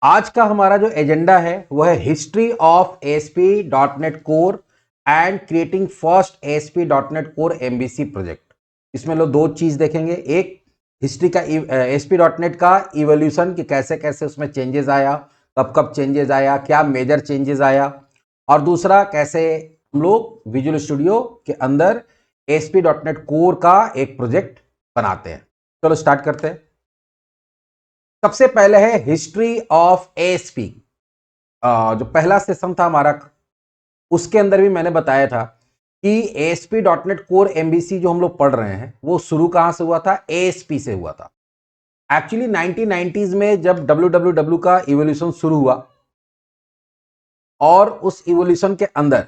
आज का हमारा जो एजेंडा है वह है history of ASP dot net core and creating first ASP dot net core MBC project. इसमें लोग दो चीज देखेंगे, एक हिस्ट्री का एएसपी डॉट नेट का इवोल्यूशन कि कैसे कैसे उसमें चेंजेस आया, कब कब चेंजेस आया, क्या मेजर चेंजेस आया, और दूसरा कैसे हम लोग विजुअल स्टूडियो के अंदर एएसपी डॉट नेट कोर का एक प्रोजेक्ट बनाते हैं। चलो स्टार्ट करते हैं। सबसे पहले है हिस्ट्री ऑफ एएसपी। जो पहला सेशन था हमारा, उसके अंदर भी मैंने बताया था कि ASP dot net core MBC जो हम लोग पढ़ रहे हैं वो शुरू कहां से हुआ था? एएसपी से हुआ था। एक्चुअली 1990s में जब www का इवोल्यूशन शुरू हुआ और उस इवोल्यूशन के अंदर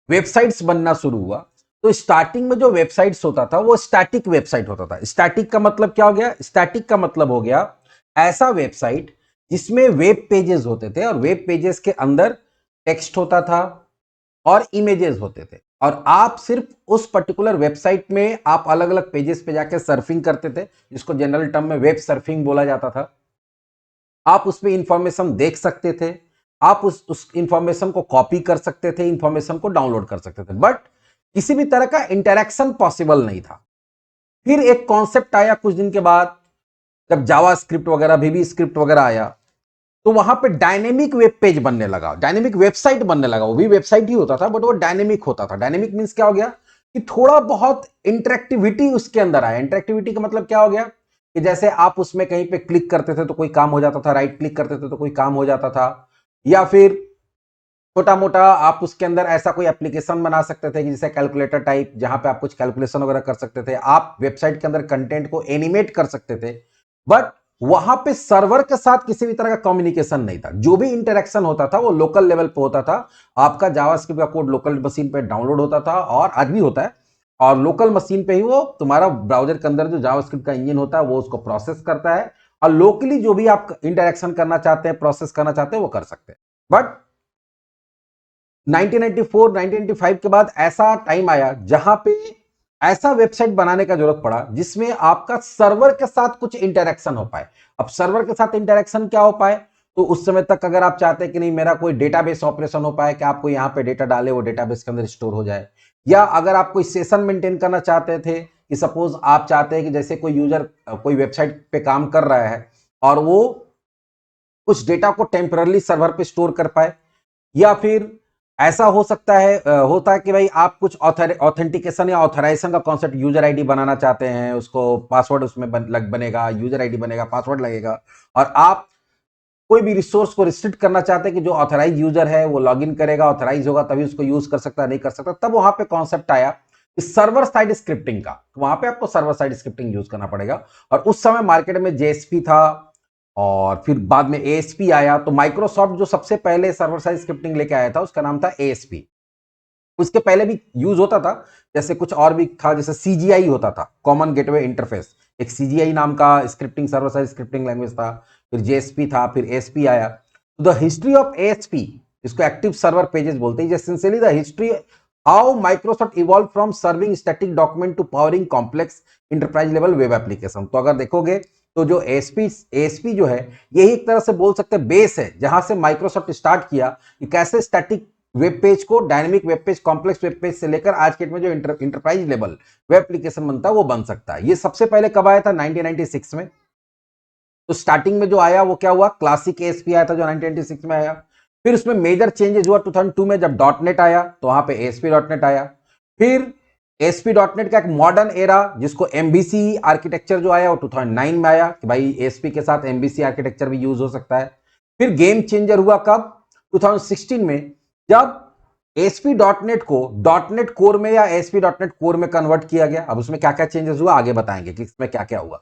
वेबसाइट्स बनना शुरू हुआ, तो स्टार्टिंग में जो वेबसाइट्स होता था वो स्टैटिक वेबसाइट होता था। स्टैटिक का मतलब क्या हो गया? स्टैटिक का मतलब हो गया ऐसा वेबसाइट जिसमें वेब पेजेस होते थे और वेब पेजेस के अंदर टेक्स्ट होता था और इमेजेस होते थे, और आप सिर्फ उस पर्टिकुलर वेबसाइट में आप अलग अलग पेजेस पे जाके सर्फिंग करते थे, जिसको जनरल टर्म में वेब सर्फिंग बोला जाता था। आप उसमें इंफॉर्मेशन देख सकते थे, आप उस इंफॉर्मेशन को कॉपी कर सकते थे, इंफॉर्मेशन को डाउनलोड कर सकते थे, बट किसी भी तरह का इंटरेक्शन पॉसिबल नहीं था। फिर एक कॉन्सेप्ट आया कुछ दिन के बाद, जब जावा स्क्रिप्ट वगैरह भी स्क्रिप्ट वगैरह आया, तो वहां पे डायनेमिक वेब पेज बनने लगा, डायनेमिक वेबसाइट बनने लगा। वो भी वेबसाइट ही होता था बट वो डायनेमिक होता था। डायनेमिक मींस क्या हो गया कि थोड़ा बहुत इंटरेक्टिविटी उसके अंदर आया। इंटरेक्टिविटी का मतलब क्या हो गया कि जैसे आप उसमें कहीं पे क्लिक करते थे तो कोई काम हो जाता था, राइट क्लिक करते थे तो कोई काम हो जाता था, या फिर छोटा मोटा आप उसके अंदर ऐसा कोई एप्लीकेशन बना सकते थे जैसे कैलकुलेटर टाइप, जहां पे आप कुछ कैलकुलेशन वगैरह कर सकते थे। आप वेबसाइट के अंदर कंटेंट को एनिमेट कर सकते थे, बट वहां पे सर्वर के साथ किसी भी तरह का कम्युनिकेशन नहीं था। जो भी इंटरेक्शन होता था वो लोकल लेवल पे होता था। आपका जावास्क्रिप्ट का कोड लोकल मशीन पे डाउनलोड होता था, और आज भी होता है, और लोकल मशीन पे ही वो तुम्हारा ब्राउजर के अंदर जो जावास्क्रिप्ट का इंजन होता है वो उसको प्रोसेस करता है, और लोकली जो भी आप इंटरेक्शन करना चाहते हैं, प्रोसेस करना चाहते हैं, वो कर सकते हैं। बट 1994 1995 के बाद ऐसा टाइम आया जहां पे ऐसा वेबसाइट बनाने का जरूरत पड़ा जिसमें आपका सर्वर के साथ कुछ इंटरेक्शन हो पाए। अब सर्वर के साथ इंटरेक्शन क्या हो पाए? तो उस समय तक अगर आप चाहते हैं कि नहीं मेरा कोई डेटाबेस ऑपरेशन हो पाए, कि आपको यहां पे डेटा डाले वो डेटाबेस के अंदर स्टोर हो जाए, या अगर आप कोई सेशन मेंटेन करना चाहते थे कि सपोज आप चाहते हैं कि जैसे कोई यूजर कोई वेबसाइट पे काम कर रहा है और वो कुछ डेटा को टेम्पररली सर्वर पे स्टोर कर पाए, या फिर ऐसा हो सकता है होता है कि भाई आप कुछ ऑथेंटिकेशन या ऑथराइजेशन का कॉन्सेप्ट, यूजर आईडी बनाना चाहते हैं, उसको पासवर्ड उसमें बनेगा, यूजर आईडी बनेगा, पासवर्ड लगेगा, और आप कोई भी रिसोर्स को रिस्ट्रिक्ट करना चाहते हैं कि जो ऑथराइज यूजर है वो लॉगिन करेगा, ऑथराइज होगा तभी उसको यूज कर सकता है, नहीं कर सकता। तब वहां पे कॉन्सेप्ट आया सर्वर साइड स्क्रिप्टिंग का। वहां पे आपको सर्वर साइड स्क्रिप्टिंग यूज करना पड़ेगा, और उस समय मार्केट में जेएसपी था और फिर बाद में एएसपी आया। तो माइक्रोसॉफ्ट जो सबसे पहले सर्वर साइड स्क्रिप्टिंग लेके आया था उसका नाम था एएसपी। उसके पहले भी यूज होता था, जैसे कुछ और भी था, जैसे सीजीआई होता था, कॉमन गेटवे इंटरफेस, एक सीजीआई नाम का scripting server side scripting language था। फिर जेएसपी था, फिर एएसपी आया। द हिस्ट्री ऑफ एएसपी, इसको एक्टिव सर्वर पेजेस बोलते हैं, essentially the history how Microsoft evolve from serving static document to powering complex enterprise level web application. तो अगर देखोगे तो जो एएसपी जो है यही एक तरह से बोल सकते हैं बेस है, जहां से माइक्रोसॉफ्ट स्टार्ट किया कि कैसे स्टैटिक वेब पेज को dynamic web page, complex web page से लेकर आज के डेट में जो इंटरप्राइज लेवल वेब एप्लीकेशन बनता है वो बन सकता है। ये सबसे पहले कब आया था? 1996 में। तो स्टार्टिंग में जो आया वो क्या हुआ? क्लासिक एएसपी आया था जो 1996 में आया। फिर उसमें मेजर चेंजेस हुआ 2002 में जब डॉट नेट आया, तो वहां पे एएसपी डॉट नेट आया। फिर एएसपी डॉट नेट का एक मॉडर्न एरा जिसको एमबीसी आर्किटेक्चर जो आया वो 2009 में आया, कि भाई एएसपी के साथ एमबीसी आर्किटेक्चर भी यूज हो सकता है। फिर गेम चेंजर हुआ कब? 2016 में, जब ASP dot net co dot net core में या एएसपी डॉट नेट कोर में कन्वर्ट किया गया। अब उसमें क्या क्या चेंजेस हुआ आगे बताएंगे कि इसमें क्या क्या हुआ।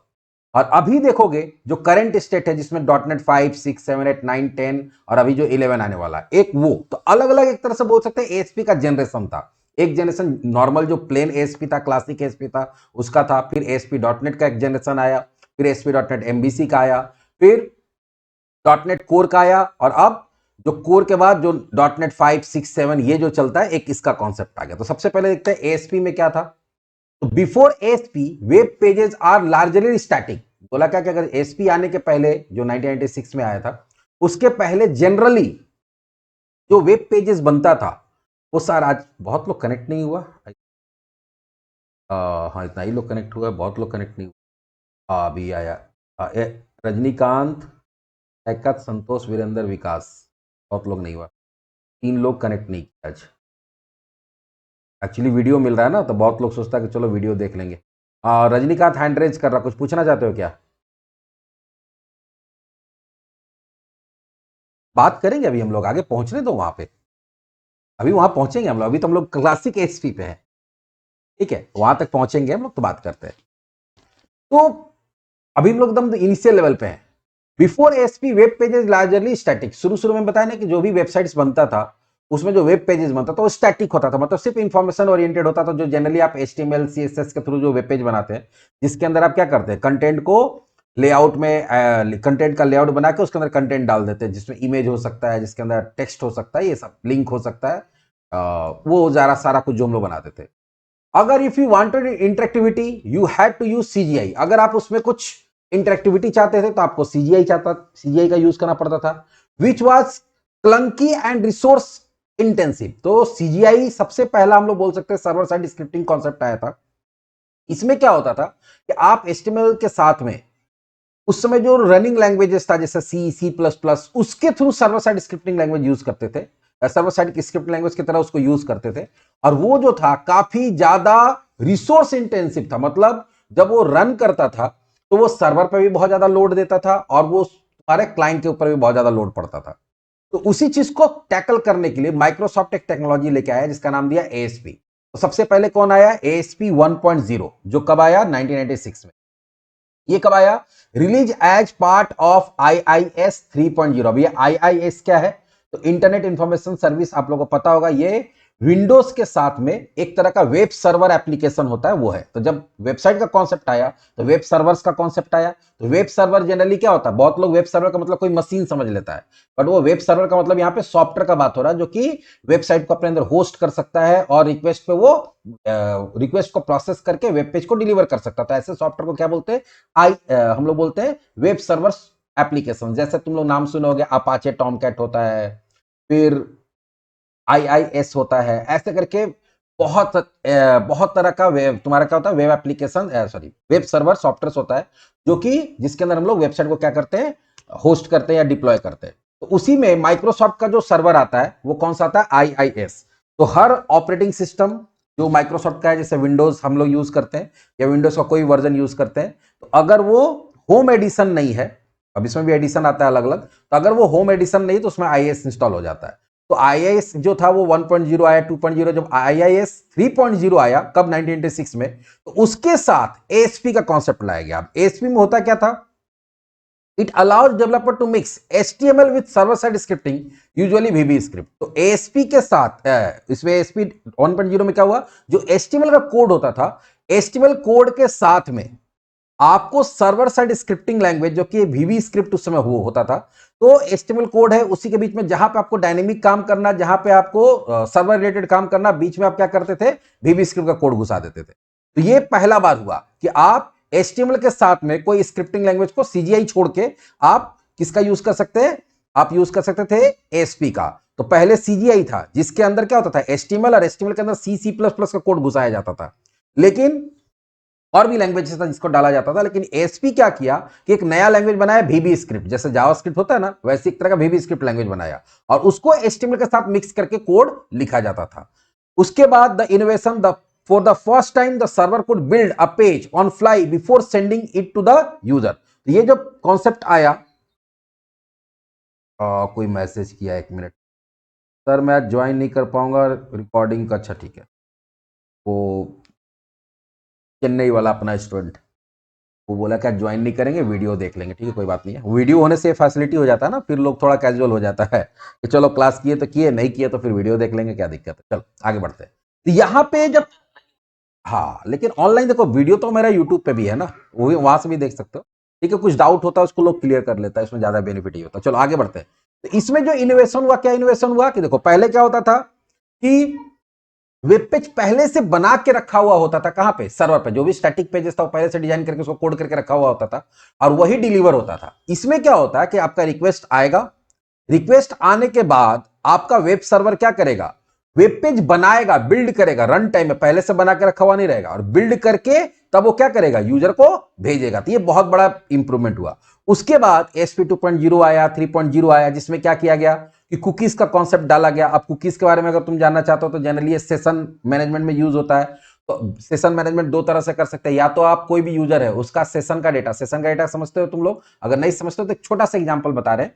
और अभी देखोगे जो करंट स्टेट है जिसमें डॉट नेट 5 6 7 8 9 10 और अभी जो 11 आने वाला है, एक वो तो अलग अलग एक तरह से बोल सकते हैं एएसपी का जनरेशन था। एक जनरेशन नॉर्मल जो प्लेन एएसपी था, क्लासिक एएसपी था, उसका था। फिर एएसपी डॉट नेट का एक जनरेशन आया, फिर एएसपी डॉट नेट एमबीसी का आया, फिर डॉट नेट कोर का आया, और अब जो कोर के बाद जो डॉट नेट 5 6 7 ये जो चलता है, एक इसका कॉन्सेप्ट आ गया। तो सबसे पहले देखते हैं एएसपी में क्या था। तो before ASP web pages are largely static. बोला क्या कि अगर एएसपी आने के पहले जो 1996 में आया था उसके पहले जनरली जो वेब पेजेस बनता था वो सारा, आज बहुत लोग कनेक्ट नहीं हुआ, हाँ इतना ही लोग कनेक्ट हुआ है, बहुत लोग कनेक्ट नहीं हुआ। अभी आया रजनीकांत, एकत, संतोष, वीरेंद्र, विकास, बहुत लोग नहीं हुआ, 3 लोग कनेक्ट नहीं किया आज। एक्चुअली वीडियो मिल रहा है ना, तो बहुत लोग सोचता है कि चलो वीडियो देख लेंगे। रजनीकांत हैंड रेज कर रहा, कुछ पूछना चाहते हो क्या? बात करेंगे, अभी हम लोग आगे पहुंचने दो वहां पे, अभी वहां पहुंचेंगे हम लोग, अभी तो हम लोग क्लासिक एसपी पे हैं, ठीक है, वहां तक पहुंचेंगे हम लोग तो बात करते हैं। तो अभी हम लोग एकदम इनिशियल लेवल पे हैं। Before SP web pages largely static, शुरू शुरू में बताया ना कि जो भी वेबसाइट्स बनता था उसमें जो वेब पेजेस बनता था वो स्टैटिक होता था, मतलब सिर्फ इंफॉर्मेशन ओरिएंटेड होता था, जो जनरली आप एचटीएमएल सीएसएस के थ्रू जो वेब पेज बनाते हैं, जिसके अंदर आप क्या करते हैं, कंटेंट को लेआउट में कंटेंट का लेआउट बना के उसके अंदर कंटेंट डाल देते हैं, जिसमें इमेज हो सकता है, जिसके अंदर टेक्स्ट हो सकता है, ये सब लिंक हो सकता है, वो जरा सारा कुछ जो हम लोग बनाते थे। अगर if you wanted interactivity you had to use CGI, अगर आप उसमें कुछ इंटरेक्टिविटी चाहते थे तो आपको सीजीआई का यूज करना पड़ता था, which was clunky and resource intensive. तो सीजीआई सबसे पहला हम लोग बोल सकते हैं सर्वर साइड स्क्रिप्टिंग कॉन्सेप्ट आया था। इसमें क्या होता था कि आप एचटीएमएल के साथ में उस समय जो रनिंग लैंग्वेजेस था जैसे सी प्लस प्लस, उसके through server side scripting language use करते थे, सर्वर साइड की स्क्रिप्ट लैंग्वेज की तरह उसको यूज करते थे, और वो जो था काफी ज्यादा रिसोर्स इंटेंसिव था, मतलब जब वो रन करता था तो वो सर्वर पर भी बहुत ज्यादा लोड देता था और वो हमारे क्लाइंट के ऊपर भी बहुत ज्यादा लोड पड़ता था। तो उसी चीज को टैकल करने के लिए माइक्रोसॉफ्ट एक टेक्नोलॉजी लेके आया जिसका नाम दिया एएसपी। तो सबसे पहले कौन आया, एएसपी 1.0, जो कब आया, 1996 में। ये कब आया, release as part of IIS 3.0। अब ये IIS क्या है, तो इंटरनेट इंफॉर्मेशन सर्विस, आप लोगों को पता होगा, ये विंडोज के साथ में एक तरह का वेब सर्वर एप्लीकेशन होता है, वो है। तो जब वेबसाइट का कॉन्सेप्ट आया तो वेब सर्वर्स का कॉन्सेप्ट आया। तो वेब सर्वर जनरली क्या होता है, बहुत लोग वेब सर्वर का मतलब कोई मशीन समझ लेता है, बट वो वेब सर्वर का मतलब यहाँ पे सॉफ्टवेयर का बात हो रहा है, जो कि वेबसाइट को अपने अंदर होस्ट कर सकता है और रिक्वेस्ट पे वो रिक्वेस्ट को प्रोसेस करके वेब पेज को डिलीवर कर सकता था। ऐसे सॉफ्टवेयर को क्या बोलते हैं, हम लोग बोलते हैं वेब सर्वर एप्लीकेशन। जैसे तुम लोग नाम सुनोगे, अपाचे टॉमकैट होता है, फिर IIS होता है, ऐसे करके बहुत तरह का वेब, तुम्हारा क्या होता है, web application, sorry web server software होता है, जो कि जिसके अंदर हम लोग वेबसाइट को क्या करते हैं, होस्ट करते हैं या डिप्लॉय करते हैं। तो उसी में माइक्रोसॉफ्ट का जो सर्वर आता है वो कौन सा आता है, IIS। तो हर ऑपरेटिंग सिस्टम जो माइक्रोसॉफ्ट का है, जैसे विंडोज हम लोग यूज करते हैं या विंडोज का कोई वर्जन यूज करते हैं, तो अगर वो होम एडिशन नहीं है, अब इसमें भी एडिशन आता है अलग अलग, तो अगर वो होम एडिशन नहीं तो उसमें IIS इंस्टॉल हो जाता है। तो IIS जो था वो 1.0 आया, 2.0, जब IIS 3.0 आया कब, 1996 में, तो उसके साथ ASP का कॉन्सेप्ट लाया गया। ASP में होता क्या था, it allows developer to mix HTML with server side scripting, usually VB script. तो ASP के साथ इसमें ASP 1.0 में क्या हुआ, जो HTML का कोड होता था, HTML कोड के साथ में आपको सर्वर साइड स्क्रिप्टिंग लैंग्वेज, जो कि VB स्क्रिप्ट उस समय होता था, तो HTML कोड है, उसी के बीच में जहां पे आपको डायनेमिक काम करना, जहां पे आपको सर्वर रिलेटेड काम करना, बीच में आप क्या करते थे, VB स्क्रिप्ट का कोड घुसा देते थे। तो ये पहला बार हुआ कि आप HTML के साथ में कोई स्क्रिप्टिंग लैंग्वेज को CGI छोड़ के आप किसका यूज कर सकते हैं, आप यूज कर सकते थे ASP का। तो पहले CGI था जिसके अंदर क्या होता था, HTML, और HTML के अंदर C++ का कोड घुसाया जाता था, लेकिन और भी लैंग्वेज था जिसको डाला जाता था। लेकिन एएसपी क्या किया कि एक नया लैंग्वेज बनाया, VB स्क्रिप्ट, जैसे जावास्क्रिप्ट होता है ना, वैसे एक तरह का VB स्क्रिप्ट लैंग्वेज बनाया और उसको HTML के साथ मिक्स करके कोड लिखा जाता था। उसके बाद the innovation, the for the first time the server could build a page on fly before sending it to the user. तो ये जो कॉन्सेप्ट आया, कोई मैसेज किया, 1 मिनट सर मैं ज्वाइन नहीं कर पाऊंगा रिकॉर्डिंग का। अच्छा ठीक है, वो चेन्नई वाला अपना स्टूडेंट, वो बोला क्या ज्वाइन नहीं करेंगे, वीडियो देख लेंगे। ठीक है, कोई बात नहीं है, वीडियो होने से फैसिलिटी हो जाता है ना, फिर लोग थोड़ा कैजुअल हो जाता है कि चलो क्लास किए तो किए, नहीं किए तो फिर वीडियो देख लेंगे, क्या दिक्कत है। चलो आगे बढ़ते हैं। तो यहाँ पे जब, हाँ लेकिन ऑनलाइन देखो, वीडियो तो मेरा यूट्यूब पे भी है ना, वो भी वहां से भी देख सकते हो। ठीक है, कुछ डाउट होता है उसको लोग क्लियर कर लेता है, इसमें ज्यादा बेनिफिट ही होता है। चलो आगे बढ़ते हैं। तो इसमें जो इनोवेशन हुआ, क्या इनोवेशन हुआ कि देखो, पहले क्या होता था कि वेब पेज पहले से बना के रखा हुआ होता था, कहां पे, सर्वर पे। जो भी स्टैटिक पेजेस था वो पहले से डिजाइन करके उसको कोड करके रखा हुआ होता था और वही डिलीवर होता था। इसमें क्या होता है कि आपका रिक्वेस्ट आएगा, रिक्वेस्ट आने के बाद आपका वेब सर्वर क्या करेगा, वेब पेज बनाएगा, बिल्ड करेगा, रन टाइम में पहले से बना के रखा हुआ नहीं रहेगा, और बिल्ड करके तब वो क्या करेगा, यूजर को भेजेगा। तो ये बहुत बड़ा इंप्रूवमेंट हुआ। उसके बाद ASP 2.0 आया, 3.0 आया, जिसमें क्या किया गया कि कुकीज का कॉन्सेप्ट डाला गया। अब कुकीज के बारे में अगर तुम जानना चाहते हो तो जनरली सेशन मैनेजमेंट में यूज होता है। तो सेशन मैनेजमेंट दो तरह से कर सकते हैं, या तो आप कोई भी यूजर है उसका सेशन का डेटा समझते हो तुम लोग, अगर नहीं समझते हो तो एक छोटा सा एग्जांपल बता रहे हैं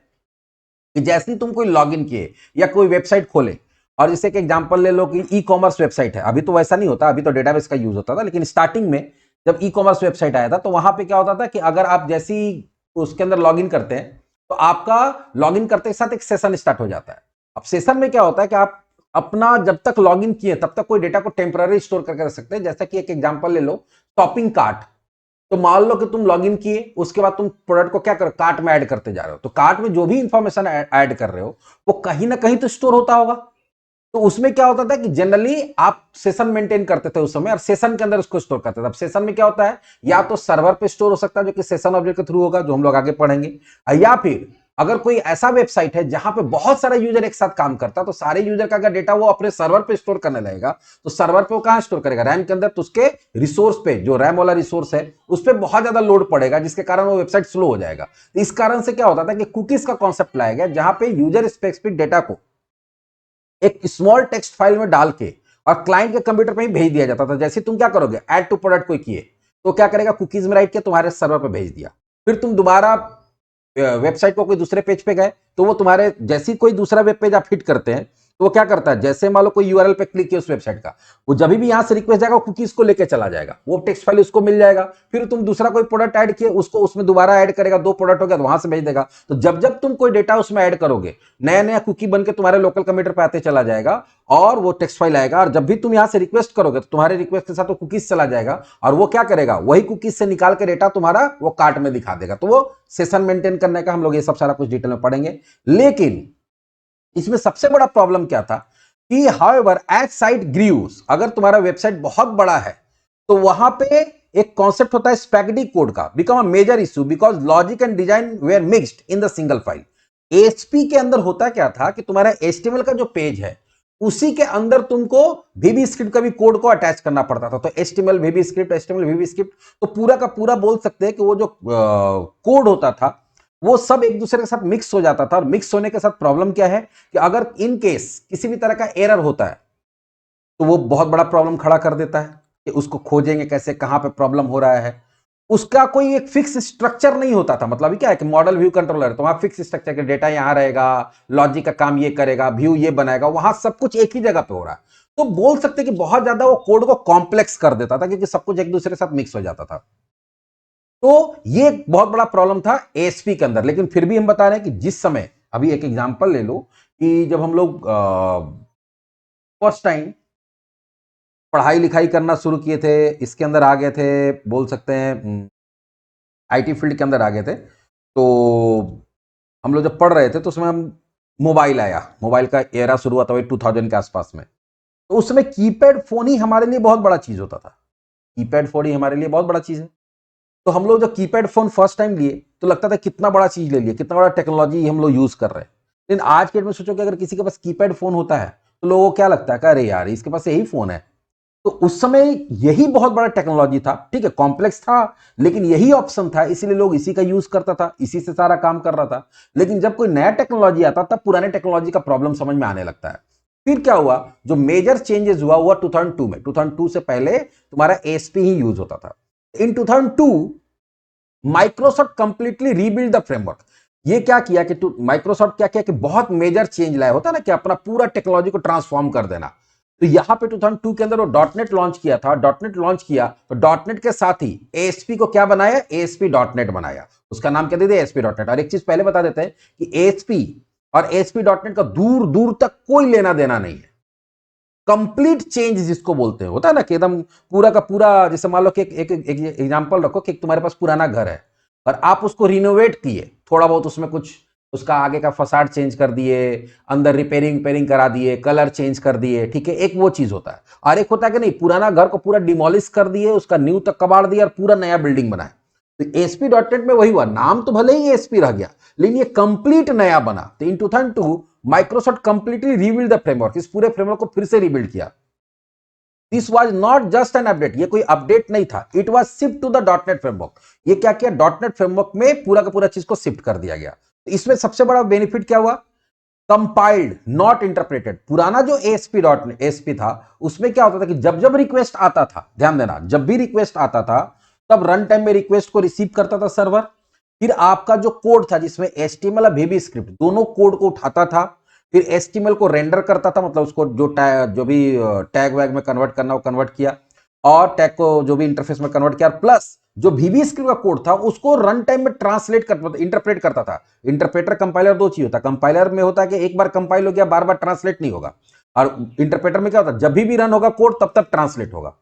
कि जैसे ही तुम कोई लॉगिन किए या कोई वेबसाइट खोले, और जैसे एक एग्जांपल ले लो कि ई कॉमर्स वेबसाइट है, अभी तो वैसा नहीं होता, अभी तो डेटाबेस का यूज होता था, लेकिन स्टार्टिंग में जब ई कॉमर्स वेबसाइट आया था तो वहां पे क्या होता था कि अगर आप जैसे ही उसके अंदर लॉगिन करते हैं तो आपका लॉगिन करते के साथ एक सेशन स्टार्ट हो जाता है। अब सेशन में क्या होता है कि आप अपना जब तक लॉगिन किए तब तक कोई डेटा को टेम्पररी स्टोर करके रख सकते हैं। जैसा कि एक एग्जांपल ले लो, शॉपिंग कार्ट। तो मान लो कि तुम लॉगिन किए, उसके बाद तुम प्रोडक्ट को क्या करो, कार्ट में ऐड करते जा रहे हो, तो कार्ट में जो भी इंफॉर्मेशन ऐड कर रहे हो वो कहीं ना कहीं तो स्टोर होता होगा। तो उसमें क्या होता था कि जनरली आप सेशन मेंटेन करते थे उस समय, और सेशन के अंदर उसको स्टोर करते थे। अब सेशन में क्या होता है, या तो सर्वर पे स्टोर हो सकता है जो कि सेशन ऑब्जेक्ट के थ्रू होगा, जो हम लोग आगे पढ़ेंगे, या फिर अगर कोई ऐसा वेबसाइट है जहां पे बहुत सारा यूजर एक साथ काम करता है, तो सारे यूजर का अगर डेटा वो अपने सर्वर पे स्टोर करने लगेगा, तो सर्वर पे वो कहां स्टोर करेगा, रैम के अंदर। तो उसके रिसोर्स पे, जो रैम वाला रिसोर्स है, उस पर बहुत ज्यादा लोड पड़ेगा, जिसके कारण वो वेबसाइट स्लो हो जाएगा। तो इस कारण से क्या होता था कि कुकीज का कॉन्सेप्ट लाया गया, जहां पे यूजर स्पेसिफिक डेटा को एक स्मॉल टेक्स्ट फाइल में डाल के और क्लाइंट के कंप्यूटर पे ही भेज दिया जाता था। जैसे तुम क्या करोगे, ऐड टू प्रोडक्ट कोई किए तो क्या करेगा, कुकीज में राइट के तुम्हारे सर्वर पे भेज दिया। फिर तुम दोबारा वेबसाइट को कोई दूसरे पेज पे गए तो वो तुम्हारे, जैसी कोई दूसरा वेब पेज आप हिट करते हैं तो वो क्या करता है, जैसे मान लो कोई यूआरएल पे क्लिक किया उस वेबसाइट का, वो जब भी यहां से रिक्वेस्ट जाएगा कुकीज को लेके चला जाएगा, वो टेक्स्ट फाइल उसको मिल जाएगा। फिर तुम दूसरा कोई प्रोडक्ट ऐड किए, उसको उसमें दोबारा ऐड करेगा, दो प्रोडक्ट हो गया तो वहां से भेज देगा। तो जब जब तुम कोई डेटा उसमें ऐड करोगे, नया नया कुकी बन के तुम्हारे लोकल कंप्यूटर पे आते चला जाएगा, और वो टेक्स्ट फाइल आएगा, और जब भी तुम यहां से रिक्वेस्ट करोगे तो तुम्हारे रिक्वेस्ट के साथ वो कुकीज चला जाएगा, और वो क्या करेगा, वही कुकीज से निकाल के डेटा तुम्हारा वो कार्ट में दिखा देगा। तो वो सेशन मेंटेन करने का हम लोग ये सब सारा कुछ डिटेल में पढ़ेंगे। लेकिन इसमें सबसे बड़ा प्रॉब्लम क्या था कि हाउएवर एज साइट ग्रीव्स, अगर तुम्हारा वेबसाइट बहुत बड़ा है तो वहां पे एक कॉन्सेप्ट होता है स्पैगेटी कोड का, become a major issue because logic and design were mixed in the single file. AHP के अंदर होता क्या था कि तुम्हारा एचटीएमएल का जो पेज है उसी के अंदर तुमको वीबी स्क्रिप्ट का भी कोड को अटैच करना पड़ता था। तो एचटीएमएल वीबी स्क्रिप्ट, एचटीएमएल वीबी स्क्रिप्ट, तो पूरा का पूरा बोल सकते हैं कि वो जो कोड होता था वो सब एक दूसरे के साथ मिक्स हो जाता था। और मिक्स होने के साथ प्रॉब्लम क्या है कि अगर इन केस किसी भी तरह का एरर होता है तो वो बहुत बड़ा प्रॉब्लम खड़ा कर देता है कि उसको खोजेंगे कैसे, कहां पे प्रॉब्लम हो रहा है। उसका कोई एक फिक्स स्ट्रक्चर नहीं होता था। मतलब क्या है कि मॉडल व्यू कंट्रोलर, तो वहां फिक्स स्ट्रक्चर के डेटा यहां रहेगा, लॉजिक का काम ये करेगा, व्यू ये बनाएगा, वहां सब कुछ एक ही जगह पे हो रहा है। तो बोल सकते कि बहुत ज्यादा वो कोड को कॉम्प्लेक्स कर देता था, क्योंकि सब कुछ एक दूसरे के साथ मिक्स हो जाता था। तो ये बहुत बड़ा प्रॉब्लम था एएसपी के अंदर। लेकिन फिर भी हम बता रहे हैं कि जिस समय, अभी एक एग्जांपल ले लो कि जब हम लोग फर्स्ट टाइम पढ़ाई लिखाई करना शुरू किए थे, इसके अंदर आ गए थे, बोल सकते हैं आईटी फील्ड के अंदर आ गए थे, तो हम लोग जब पढ़ रहे थे तो उसमें हम मोबाइल आया, मोबाइल का एरा शुरू हुआ था वही 2000 के आसपास में। तो उस समय कीपैड फोन ही हमारे लिए बहुत बड़ा चीज होता था। कीपैड फोन ही हमारे लिए बहुत बड़ा चीज है। तो हम लोग जब कीपैड फोन फर्स्ट टाइम लिए तो लगता था कितना बड़ा चीज ले लिए, कितना बड़ा टेक्नोलॉजी हम लोग यूज कर रहे हैं। लेकिन आज के डेट में सोचो कि अगर किसी के पास कीपैड फोन होता है तो लोगों को क्या लगता है कि अरे यार इसके पास यही फोन है। तो उस समय यही बहुत बड़ा टेक्नोलॉजी था। ठीक है, कॉम्प्लेक्स था लेकिन यही ऑप्शन था, इसीलिए लोग इसी का यूज करता था, इसी से सारा काम कर रहा था। लेकिन जब कोई नया टेक्नोलॉजी आता तब पुराने टेक्नोलॉजी का प्रॉब्लम समझ में आने लगता है। फिर क्या हुआ, जो मेजर चेंजेस हुआ 2002 में। 2002 से पहले तुम्हारा एएसपी ही यूज होता था। इन 2002 Microsoft completely rebuild the framework. ये क्या किया कि माइक्रोसॉफ्ट क्या किया कि बहुत मेजर चेंज लाया, होता ना कि अपना पूरा टेक्नोलॉजी को ट्रांसफॉर्म कर देना। तो यहां पे 2002 के अंदर वो डॉटनेट लॉन्च किया था। डॉटनेट लॉन्च किया तो डॉटनेट के साथ ही एएसपी को क्या बनाया, एएसपी डॉटनेट बनाया। उसका नाम क्या दे दिया, एएसपी डॉटनेट। और एक चीज पहले बता देते हैं कि एएसपी और एएसपी डॉटनेट का दूर दूर तक कोई लेना देना नहीं है। कंप्लीट चेंज जिसको बोलते हैं, होता है ना कि एकदम पूरा का पूरा। जैसे मान लो कि एक एग्जांपल रखो कि तुम्हारे पास पुराना घर है और आप उसको रिनोवेट किए, थोड़ा बहुत उसमें कुछ उसका आगे का फसाड चेंज कर दिए, अंदर रिपेयरिंग करा दिए, कलर चेंज कर दिए, ठीक है, एक वो चीज होता है। और एक होता है कि नहीं, पुराना घर को पूरा डिमोलिश कर दिए, उसका न्यू तक कबाड़ दिया और पूरा नया बिल्डिंग बनाया। तो एएसपी डॉट नेट में वही हुआ, नाम तो भले ही एएसपी रह गया लेकिन ये कंप्लीट नया बना। तो in 2002 Microsoft completely rebuild the framework, इस पूरे फ्रेमवर्क को फिर से रीबिल्ड किया। This was not just an update, ये कोई अपडेट नहीं था, it was shift to the dot net framework. ये क्या किया, डॉटनेट फ्रेमवर्क में पूरा का पूरा चीज को शिफ्ट कर दिया गया। तो इसमें सबसे बड़ा बेनिफिट क्या हुआ, कंपाइल्ड नॉट इंटरप्रेटेड। पुराना जो एएसपी डॉट एएसपी था उसमें क्या होता था कि जब जब रिक्वेस्ट आता था, ध्यान देना, जब भी रिक्वेस्ट आता था तब रन टाइम में रिक्वेस्ट को रिसीव करता था सर्वर, फिर आपका जो कोड था जिसमें एचटीएमएल और VB स्क्रिप्ट दोनों कोड को उठाता था, फिर एचटीएमएल को रेंडर करता था, मतलब उसको जो भी टैग वैग में कन्वर्ट करना वो कन्वर्ट किया, और टैग को जो भी इंटरफेस में कन्वर्ट किया, प्लस जो VB स्क्रिप्ट का कोड था उसको रन टाइम में ट्रांसलेट करता, इंटरप्रेट करता था। इंटरप्रेटर कंपाइलर दो चीज होता है, कंपाइलर में होता है कि एक बार कंपाइल हो गया बार बार ट्रांसलेट नहीं होगा, और इंटरप्रेटर में क्या होता है जब भी रन होगा कोड तब तक ट्रांसलेट होगा।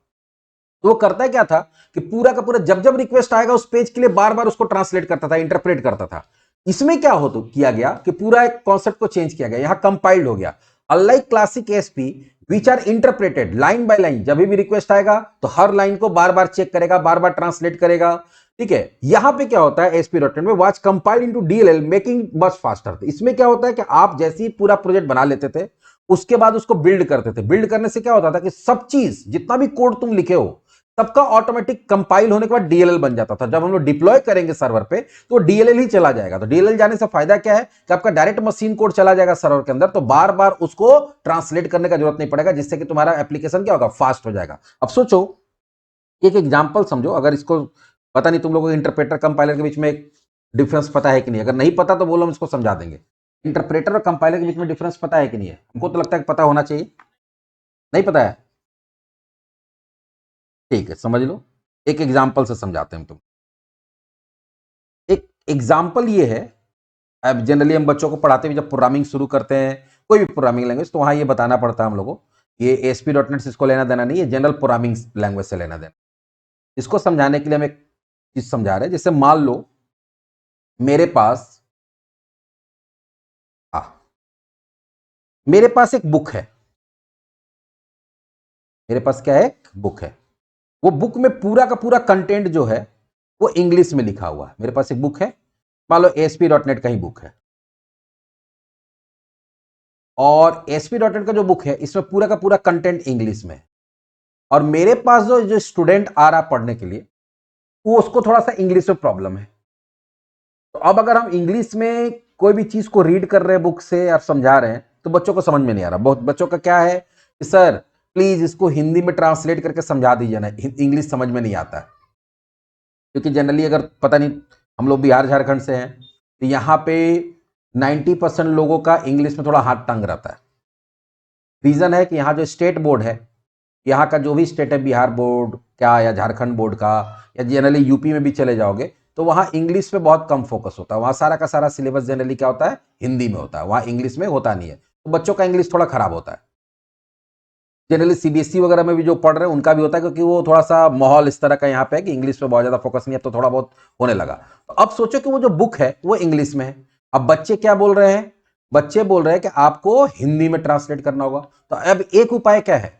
तो वो करता क्या था कि पूरा का पूरा जब जब रिक्वेस्ट आएगा उस पेज के लिए बार बार उसको ट्रांसलेट करता था, इंटरप्रेट करता था। इसमें क्या हो तो किया गया कि पूरा एक कॉन्सेप्ट को चेंज किया गया, यहां कंपाइल्ड हो गया। Unlike classic ASP which are interpreted line by line, जब भी रिक्वेस्ट आएगा तो हर लाइन को बार बार चेक करेगा, बार बार ट्रांसलेट करेगा, ठीक है। यहां पे क्या होता है एएसपी.NET में was compiled into DLL making much faster. इसमें क्या होता है कि आप जैसे ही पूरा प्रोजेक्ट बना लेते थे उसके बाद उसको बिल्ड करते थे। बिल्ड करने से क्या होता था कि सब चीज जितना भी कोड तुम लिखे हो सबका ऑटोमेटिक कंपाइल होने के बाद डीएलएल बन जाता था। जब हम लोग डिप्लॉय करेंगे सर्वर पे तो डीएलएल ही चला जाएगा। तो डीएलएल जाने से फायदा क्या है कि आपका डायरेक्ट मशीन कोड चला जाएगा सर्वर के अंदर, तो बार बार उसको ट्रांसलेट करने का जरूरत नहीं पड़ेगा, जिससे कि तुम्हारा एप्लीकेशन क्या होगा, फास्ट हो जाएगा। अब सोचो एक एग्जाम्पल समझो, अगर इसको पता नहीं तुम लोगों को इंटरप्रेटर कंपाइलर के बीच में एक डिफरेंस पता है कि नहीं, अगर नहीं पता तो बोलो हम इसको समझा देंगे। इंटरप्रेटर और कंपाइलर के बीच में डिफरेंस पता है कि नहीं है? हमको तो लगता है कि पता होना चाहिए, नहीं पता है? ठीक है समझ लो, एक एग्जाम्पल से समझाते हैं तुम। एक एग्जाम्पल ये है, अब जनरली हम बच्चों को पढ़ाते हुए जब प्रोग्रामिंग शुरू करते हैं कोई भी प्रोग्रामिंग लैंग्वेज, तो वहां ये बताना पड़ता है हम लोगों को, ये ASP.NET से इसको लेना देना नहीं है, जनरल प्रोग्रामिंग लैंग्वेज से लेना देना। इसको समझाने के लिए हम एक चीज समझा रहे हैं। जैसे मान लो मेरे पास आ, मेरे पास एक बुक है, मेरे पास क्या है, एक बुक है। वो बुक में पूरा का पूरा कंटेंट जो है वो इंग्लिश में लिखा हुआ है। मेरे पास एक बुक है, मान लो ASP.NET का ही बुक है, और ASP.NET का जो बुक है इसमें पूरा का पूरा कंटेंट इंग्लिश में है। और मेरे पास जो स्टूडेंट आ रहा पढ़ने के लिए वो उसको थोड़ा सा इंग्लिश में प्रॉब्लम है। तो अब अगर हम इंग्लिश में कोई भी चीज को रीड कर रहे हैं बुक से और समझा रहे हैं तो बच्चों को समझ में नहीं आ रहा। बहुत बच्चों का क्या है कि सर प्लीज इसको हिंदी में ट्रांसलेट करके समझा दीजिए ना, इंग्लिश समझ में नहीं आता है। क्योंकि जनरली अगर पता नहीं, हम लोग बिहार झारखंड से हैं तो यहाँ पे 90% लोगों का इंग्लिश में थोड़ा हाथ तंग रहता है। रीजन है कि यहाँ जो स्टेट बोर्ड है, यहाँ का जो भी स्टेट है, बिहार बोर्ड क्या या झारखंड बोर्ड का या जनरली यूपी में भी चले जाओगे तो वहाँ इंग्लिश पे बहुत कम फोकस होता है। वहाँ सारा का सारा सिलेबस जनरली क्या होता है, हिंदी में होता है, वहाँ इंग्लिश में होता नहीं है। तो बच्चों का इंग्लिश थोड़ा खराब होता है। जनरली CBSE वगैरह में भी जो पढ़ रहे हैं उनका भी होता है, क्योंकि वो थोड़ा सा माहौल इस तरह का यहाँ पे है कि इंग्लिश पे बहुत ज्यादा फोकस नहीं है, अब तो थोड़ा बहुत होने लगा। तो अब सोचो कि वो जो बुक है वो इंग्लिश में है, अब बच्चे क्या बोल रहे हैं, बच्चे बोल रहे हैं कि आपको हिंदी में ट्रांसलेट करना होगा। तो अब एक उपाय क्या है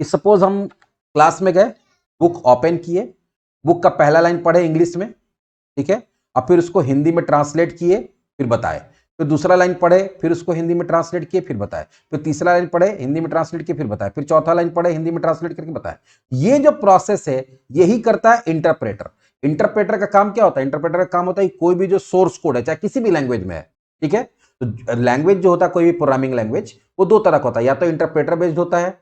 कि सपोज हम क्लास में गए, बुक ओपन किए, बुक का पहला लाइन पढ़े इंग्लिश में, ठीक है, और फिर उसको हिंदी में ट्रांसलेट किए, फिर बताए, फिर दूसरा लाइन पढ़े, फिर उसको हिंदी में ट्रांसलेट किए, फिर बताए, फिर तीसरा लाइन पढ़े, हिंदी में ट्रांसलेट किए, फिर बताए, फिर चौथा लाइन पढ़े, हिंदी में ट्रांसलेट करके बताए। ये जो प्रोसेस है यही करता है इंटरप्रेटर। इंटरप्रेटर का काम क्या होता है, इंटरप्रेटर का काम होता है कोई भी जो सोर्स कोड है चाहे किसी भी लैंग्वेज में है, ठीक है, तो लैंग्वेज जो होता है कोई भी प्रोग्रामिंग लैंग्वेज वो दो तरह का होता है, या तो इंटरप्रेटर बेस्ड होता है,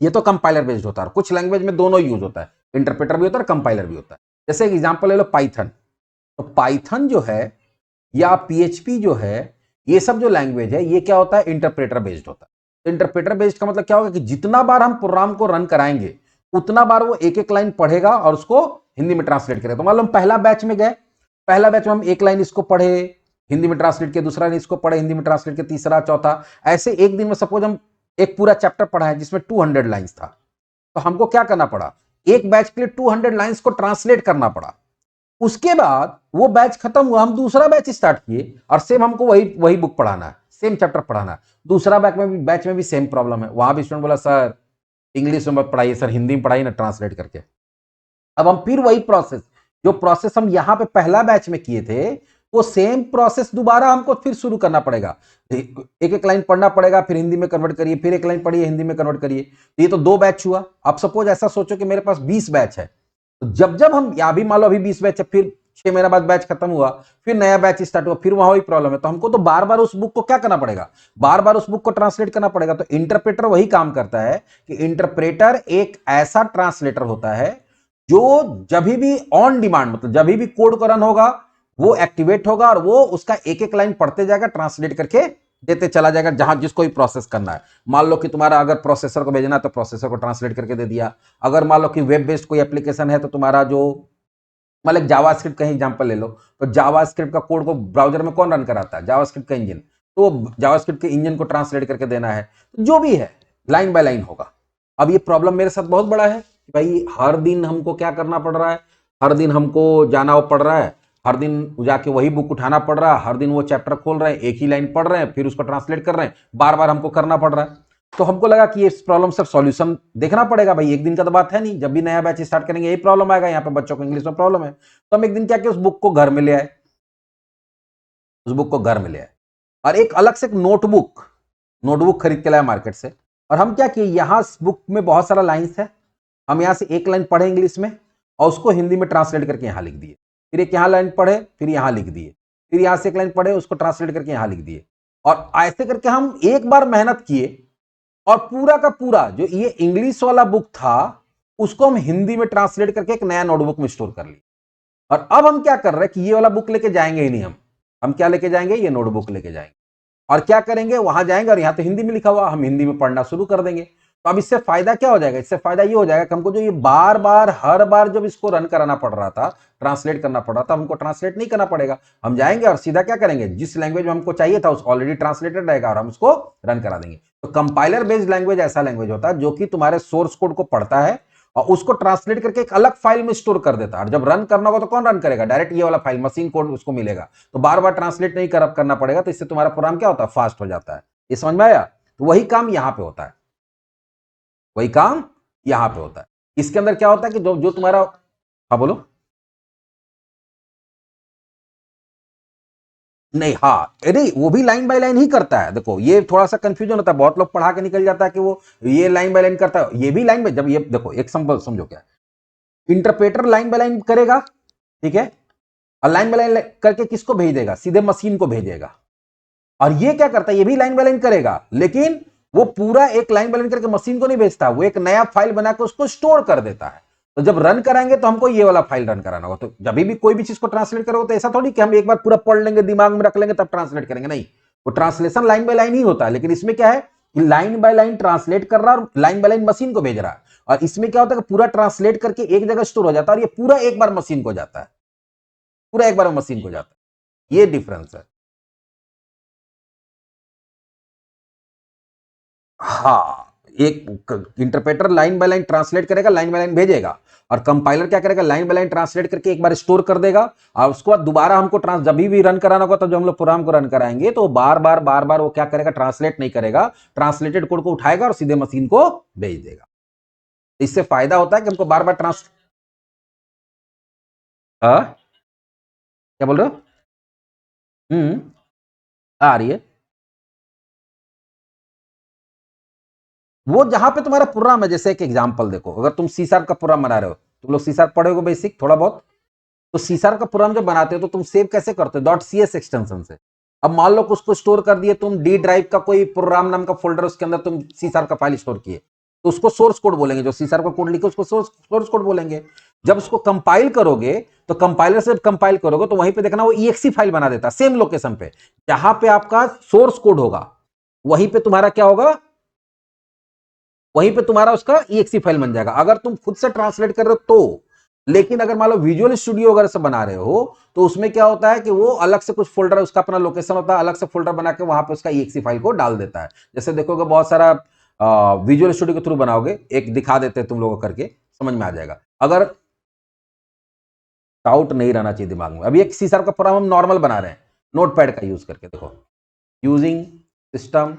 ये तो कंपाइलर बेस्ड होता है। कुछ लैंग्वेज में दोनों यूज होता है, इंटरप्रेटर भी होता है और कंपाइलर भी होता है। जैसे एक एग्जांपल ले लो पाइथन, तो पाइथन जो है या PHP जो है, ये सब जो लैंग्वेज है ये क्या होता है, इंटरप्रेटर बेस्ड होता है। तो इंटरप्रेटर बेस्ड का मतलब क्या होगा कि जितना बार हम प्रोग्राम को रन कराएंगे उतना बार वो एक एक लाइन पढ़ेगा और उसको हिंदी में ट्रांसलेट करेगा। तो मान लो हम पहला बैच में गए, पहला बैच में हम एक लाइन इसको पढ़े हिंदी में ट्रांसलेट किया, दूसरा लाइन इसको पढ़े हिंदी में ट्रांसलेट किया, तीसरा चौथा, ऐसे एक दिन में सपोज हम एक पूरा चैप्टर पढ़ा है जिसमें 200 लाइन्स था, तो हमको क्या करना पड़ा, एक बैच के लिए 200 लाइन्स को ट्रांसलेट करना पड़ा। उसके बाद वो बैच खत्म हुआ, हम दूसरा बैच स्टार्ट किए और सेम हमको वही वही बुक पढ़ाना है, सेम चैप्टर पढ़ाना है। दूसरा बैच में भी सेम प्रॉब्लम है, वहां भी स्टूडेंट बोला सर इंग्लिश में मत पढ़ाइए सर, हिंदी में पढ़ाइए ना ट्रांसलेट करके। अब हम फिर वही प्रोसेस, जो प्रोसेस हम यहां पे पहला बैच में किए थे वो सेम प्रोसेस दोबारा हमको फिर शुरू करना पड़ेगा। एक एक लाइन पढ़ना पड़ेगा, फिर हिंदी में कन्वर्ट करिए, फिर एक लाइन पढ़िए, हिंदी में कन्वर्ट करिए। ये तो 2 बैच हुआ। अब सपोज ऐसा सोचो कि मेरे पास 20 बैच है, तो जब जब हम अभी मान लो अभी 20 बैच है, फिर 6 महीना बाद बैच खत्म हुआ, फिर नया बैच स्टार्ट हुआ, फिर वहां वही प्रॉब्लम है, तो हमको तो बार बार उस बुक को क्या करना पड़ेगा, बार बार उस बुक को ट्रांसलेट करना पड़ेगा। तो इंटरप्रेटर वही काम करता है कि इंटरप्रेटर एक ऐसा ट्रांसलेटर होता है जो जब भी ऑन डिमांड, मतलब जब भी कोड को रन होगा वो एक्टिवेट होगा और वो उसका एक एक लाइन पढ़ते जाएगा, ट्रांसलेट करके देते चला जाएगा जहां जिसको भी प्रोसेस करना है। मान लो कि तुम्हारा अगर प्रोसेसर को भेजना है तो प्रोसेसर को ट्रांसलेट करके दे दिया। अगर मान लो कि वेब बेस्ड कोई एप्लीकेशन है तो तुम्हारा जो, मतलब जावास्क्रिप्ट का एग्जांपल ले लो, तो जावास्क्रिप्ट का कोड को ब्राउजर में कौन रन कराता है, जावास्क्रिप्ट का इंजन। तो जावास्क्रिप्ट के इंजन को ट्रांसलेट करके देना है, जो भी है लाइन बाय लाइन होगा। अब ये प्रॉब्लम मेरे साथ बहुत बड़ा है कि भाई हर दिन हमको क्या करना पड़ रहा है, हर दिन हमको जाना पड़ रहा है, हर दिन जाके वही बुक उठाना पड़ रहा है, हर दिन वो चैप्टर खोल रहे हैं, एक ही लाइन पढ़ रहे हैं, फिर उसको ट्रांसलेट कर रहे हैं, बार बार हमको करना पड़ रहा है। तो हमको लगा कि इस प्रॉब्लम से सॉल्यूशन देखना पड़ेगा भाई, एक दिन का तो बात है नहीं, जब भी नया बैच स्टार्ट करेंगे यही प्रॉब्लम आएगा, यहाँ पे बच्चों को इंग्लिश में प्रॉब्लम है। तो हम एक दिन क्या किया, उस बुक को घर में ले आए, उस बुक को घर में ले आए और एक अलग से एक नोटबुक नोटबुक खरीद के लाए मार्केट से। और हम क्या किए, यहां बुक में बहुत सारा लाइन्स है, हम यहां से एक लाइन पढ़े इंग्लिश में और उसको हिंदी में ट्रांसलेट करके यहां लिख दिए, फिर एक यहां लाइन पढ़े, फिर यहां लिख दिए, फिर यहां से एक लाइन पढ़े उसको ट्रांसलेट करके यहां लिख दिए। और ऐसे करके हम एक बार मेहनत किए और पूरा का पूरा जो ये इंग्लिश वाला बुक था उसको हम हिंदी में ट्रांसलेट करके एक नया नोटबुक में स्टोर कर लिया। और अब हम क्या कर रहे हैं कि ये वाला बुक लेके जाएंगे ही नहीं, हम क्या लेके जाएंगे, ये नोटबुक लेके जाएंगे और क्या करेंगे, वहां जाएंगे और यहां तो हिंदी में लिखा हुआ, हम हिंदी में पढ़ना शुरू कर देंगे। तो अब इससे फायदा क्या हो जाएगा, इससे फायदा ये हो जाएगा कि हमको जो ये बार बार हर बार जब इसको रन कराना पड़ रहा था, ट्रांसलेट करना पड़ रहा था, हमको ट्रांसलेट नहीं करना पड़ेगा। हम जाएंगे और सीधा क्या करेंगे, जिस लैंग्वेज में हमको चाहिए था उस ऑलरेडी ट्रांसलेटेड रहेगा और हम उसको रन करा देंगे। तो कंपाइलर बेस्ड लैंग्वेज ऐसा लैंग्वेज होता है जो कि तुम्हारे सोर्स कोड को पढ़ता है और उसको ट्रांसलेट करके एक अलग फाइल में स्टोर कर देता है। और जब रन करना होगा तो कौन रन करेगा, डायरेक्ट ये वाला फाइल मशीन कोड उसको मिलेगा, तो बार बार ट्रांसलेट नहीं करना पड़ेगा। तो इससे तुम्हारा प्रोग्राम क्या होता है, फास्ट हो जाता है। ये समझ में आया। तो वही काम यहां पे होता है, वही काम यहां पे होता है। इसके अंदर क्या होता है कि जो जो तुम्हारा, हाँ बोलो। नहीं, हाँ, अरे वो भी लाइन बाय लाइन ही करता है। देखो ये थोड़ा सा कंफ्यूजन होता है, बहुत लोग पढ़ा के निकल जाता है कि वो ये लाइन बाय लाइन करता है, ये भी लाइन बाय, जब ये देखो एक सिंपल समझो क्या, इंटरप्रेटर लाइन बाय लाइन करेगा, ठीक है, और लाइन बाय लाइन करके किसको भेज देगा, सीधे मशीन को भेजेगा। और ये क्या करता है, ये भी लाइन बाय लाइन करेगा, लेकिन वो पूरा एक लाइन बाय लाइन करके मशीन को नहीं भेजता, वो एक नया फाइल बनाकर उसको स्टोर कर देता है। तो जब रन कराएंगे तो हमको ये वाला फाइल रन कराना होगा। तो जब भी कोई भी चीज को ट्रांसलेट करोगे तो ऐसा थोड़ी कि हम एक बार पूरा पढ़ लेंगे, दिमाग में रख लेंगे तब ट्रांसलेट करेंगे, नहीं, वो ट्रांसलेशन लाइन बाय लाइन ही होता है। लेकिन इसमें क्या है कि लाइन बाय लाइन ट्रांसलेट कर रहा है और लाइन बाय लाइन मशीन को भेज रहा है। और इसमें क्या होता है कि पूरा ट्रांसलेट करके एक जगह स्टोर हो जाता है और ये पूरा एक बार मशीन को जाता है, पूरा एक बार मशीन को जाता है। ये डिफरेंस है। हाँ, एक interpreter line by line translate करेगा, लाइन बाय लाइन भेजेगा, और कंपाइलर क्या करेगा, लाइन बाय लाइन ट्रांसलेट करके एक बार स्टोर कर देगा और उसके बाद दोबारा हमको जब भी रन कराना होगा तो जब हम लोग प्रोग्राम को रन कराएंगे तो बार बार वो क्या करेगा, ट्रांसलेट नहीं करेगा, ट्रांसलेटेड कोड को उठाएगा और सीधे मशीन को भेज देगा। इससे फायदा होता है कि हमको बार बार हाँ, क्या बोल रहे हो? हम्म, आ रही है। वो जहां पे तुम्हारा प्रोग्राम है, जैसे एक एग्जांपल देखो, अगर तुम सी शार्प का प्रोग्राम बना रहे हो, तुम लोग सी शार्प पढ़े हो बेसिक थोड़ा बहुत, तो सी शार्प का प्रोग्राम जब बनाते हो तो तुम सेव कैसे करते हो, डॉट सी एस एक्सटेंशन से। अब मान लो उसको स्टोर कर दिए तुम, डी ड्राइव का कोई प्रोग्राम नाम का फोल्डर, उसके अंदर तुम सी शार्प का फाइल स्टोर किए, तो उसको सोर्स कोड बोलेंगे, जो सी शार्प का कोड लिखे उसको सोर्स कोड बोलेंगे। जब उसको कंपाइल करोगे तो कंपाइलर से कंपाइल करोगे तो वहीं पे देखना वो ईएक्सी फाइल बना देता, सेम लोकेशन पे जहां पे आपका सोर्स कोड होगा, वहीं पे तुम्हारा क्या होगा, वहीं पे तुम्हारा उसका ईएक्सी फाइल बन जाएगा, अगर तुम खुद से ट्रांसलेट कर रहे हो तो। लेकिन अगर मान लो विजुअल स्टूडियो वगैरह से बना रहे हो तो उसमें क्या होता है कि वो अलग से कुछ फोल्डर, उसका अपना लोकेशन होता है, अलग से फोल्डर बना के वहां पे उसका ईएक्सी फाइल को डाल देता है। जैसे देखोगे बहुत सारा विजुअल स्टूडियो के थ्रू बनाओगे, एक दिखा देते हैं तुम लोगों करके, समझ में आ जाएगा। अगर डाउट नहीं रहना चाहिए दिमाग में, अभी एक सी शार्प का प्रोग्राम हम नॉर्मल बना रहे हैं, नोटपैड का यूज करके, देखो, using system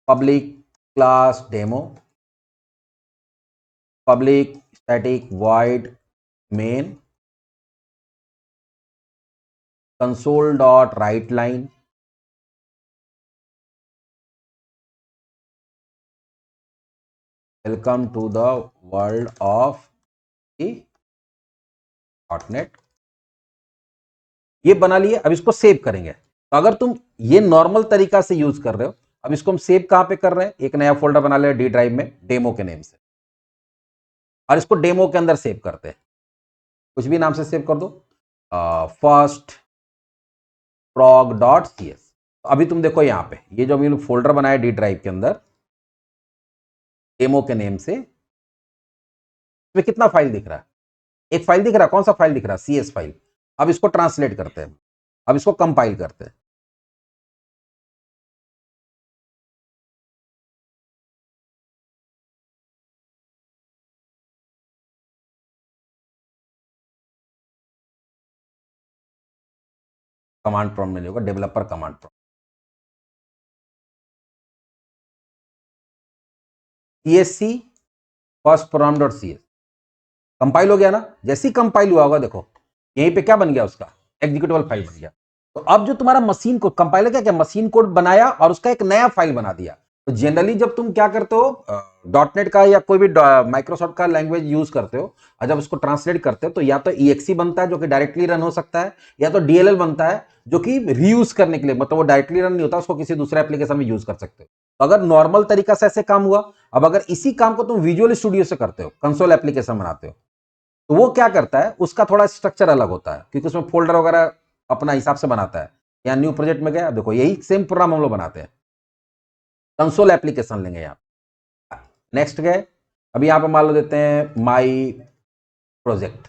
public class demo public static void main console dot write line, welcome to the world of .NET। ये बना लिए। अब इसको सेव करेंगे। तो अगर तुम ये नॉर्मल तरीका से यूज कर रहे हो, अब इसको हम सेव कहां पे कर रहे हैं, एक नया फोल्डर बना ले डी ड्राइव में डेमो के नेम से, और इसको डेमो के अंदर सेव करते हैं। कुछ भी नाम से सेव कर दो, फर्स्ट prog.cs। अभी तुम देखो यहां पे ये जो अभी फोल्डर बनाया डी ड्राइव के अंदर डेमो के नेम से, इसमें कितना फाइल दिख रहा है, एक फाइल दिख रहा है। कौन सा फाइल दिख रहा है, CS फाइल। अब इसको ट्रांसलेट करते हैं, अब इसको कंपाइल करते हैं। कमांड प्रॉम्प्ट में होगा developer command prompt, CSC first program.cs compile हो गया ना। जैसे ही कंपाइल हुआ होगा देखो यहीं पे क्या बन गया, उसका एग्जीक्यूटेबल फाइल बन गया। तो अब जो तुम्हारा मशीन कोड कंपाइलर क्या क्या मशीन कोड बनाया और उसका एक नया फाइल बना दिया। तो जनरली जब तुम क्या करते हो, .NET का या कोई भी माइक्रोसॉफ्ट का लैंग्वेज यूज करते हो, और जब उसको ट्रांसलेट करते हो तो या तो EXE बनता है जो कि डायरेक्टली रन हो सकता है, या तो DLL बनता है जो कि रीयूज करने के लिए, मतलब वो डायरेक्टली रन नहीं होता, उसको किसी दूसरे एप्लीकेशन में यूज कर सकते हो। तो अगर नॉर्मल तरीका से ऐसे काम हुआ, अब अगर इसी काम को तुम विजुअल स्टूडियो से करते हो, कंसोल एप्लीकेशन बनाते हो, तो वो क्या करता है, उसका थोड़ा स्ट्रक्चर अलग होता है, क्योंकि उसमें फोल्डर वगैरह अपना हिसाब से बनाता है। या न्यू प्रोजेक्ट में गया, देखो यही सेम प्रोग्राम हम लोग बनाते हैं, कंसोल एप्लीकेशन लेंगे यहाँ। नेक्स्ट गए, अभी यहाँ पे मान लो देते हैं माई प्रोजेक्ट,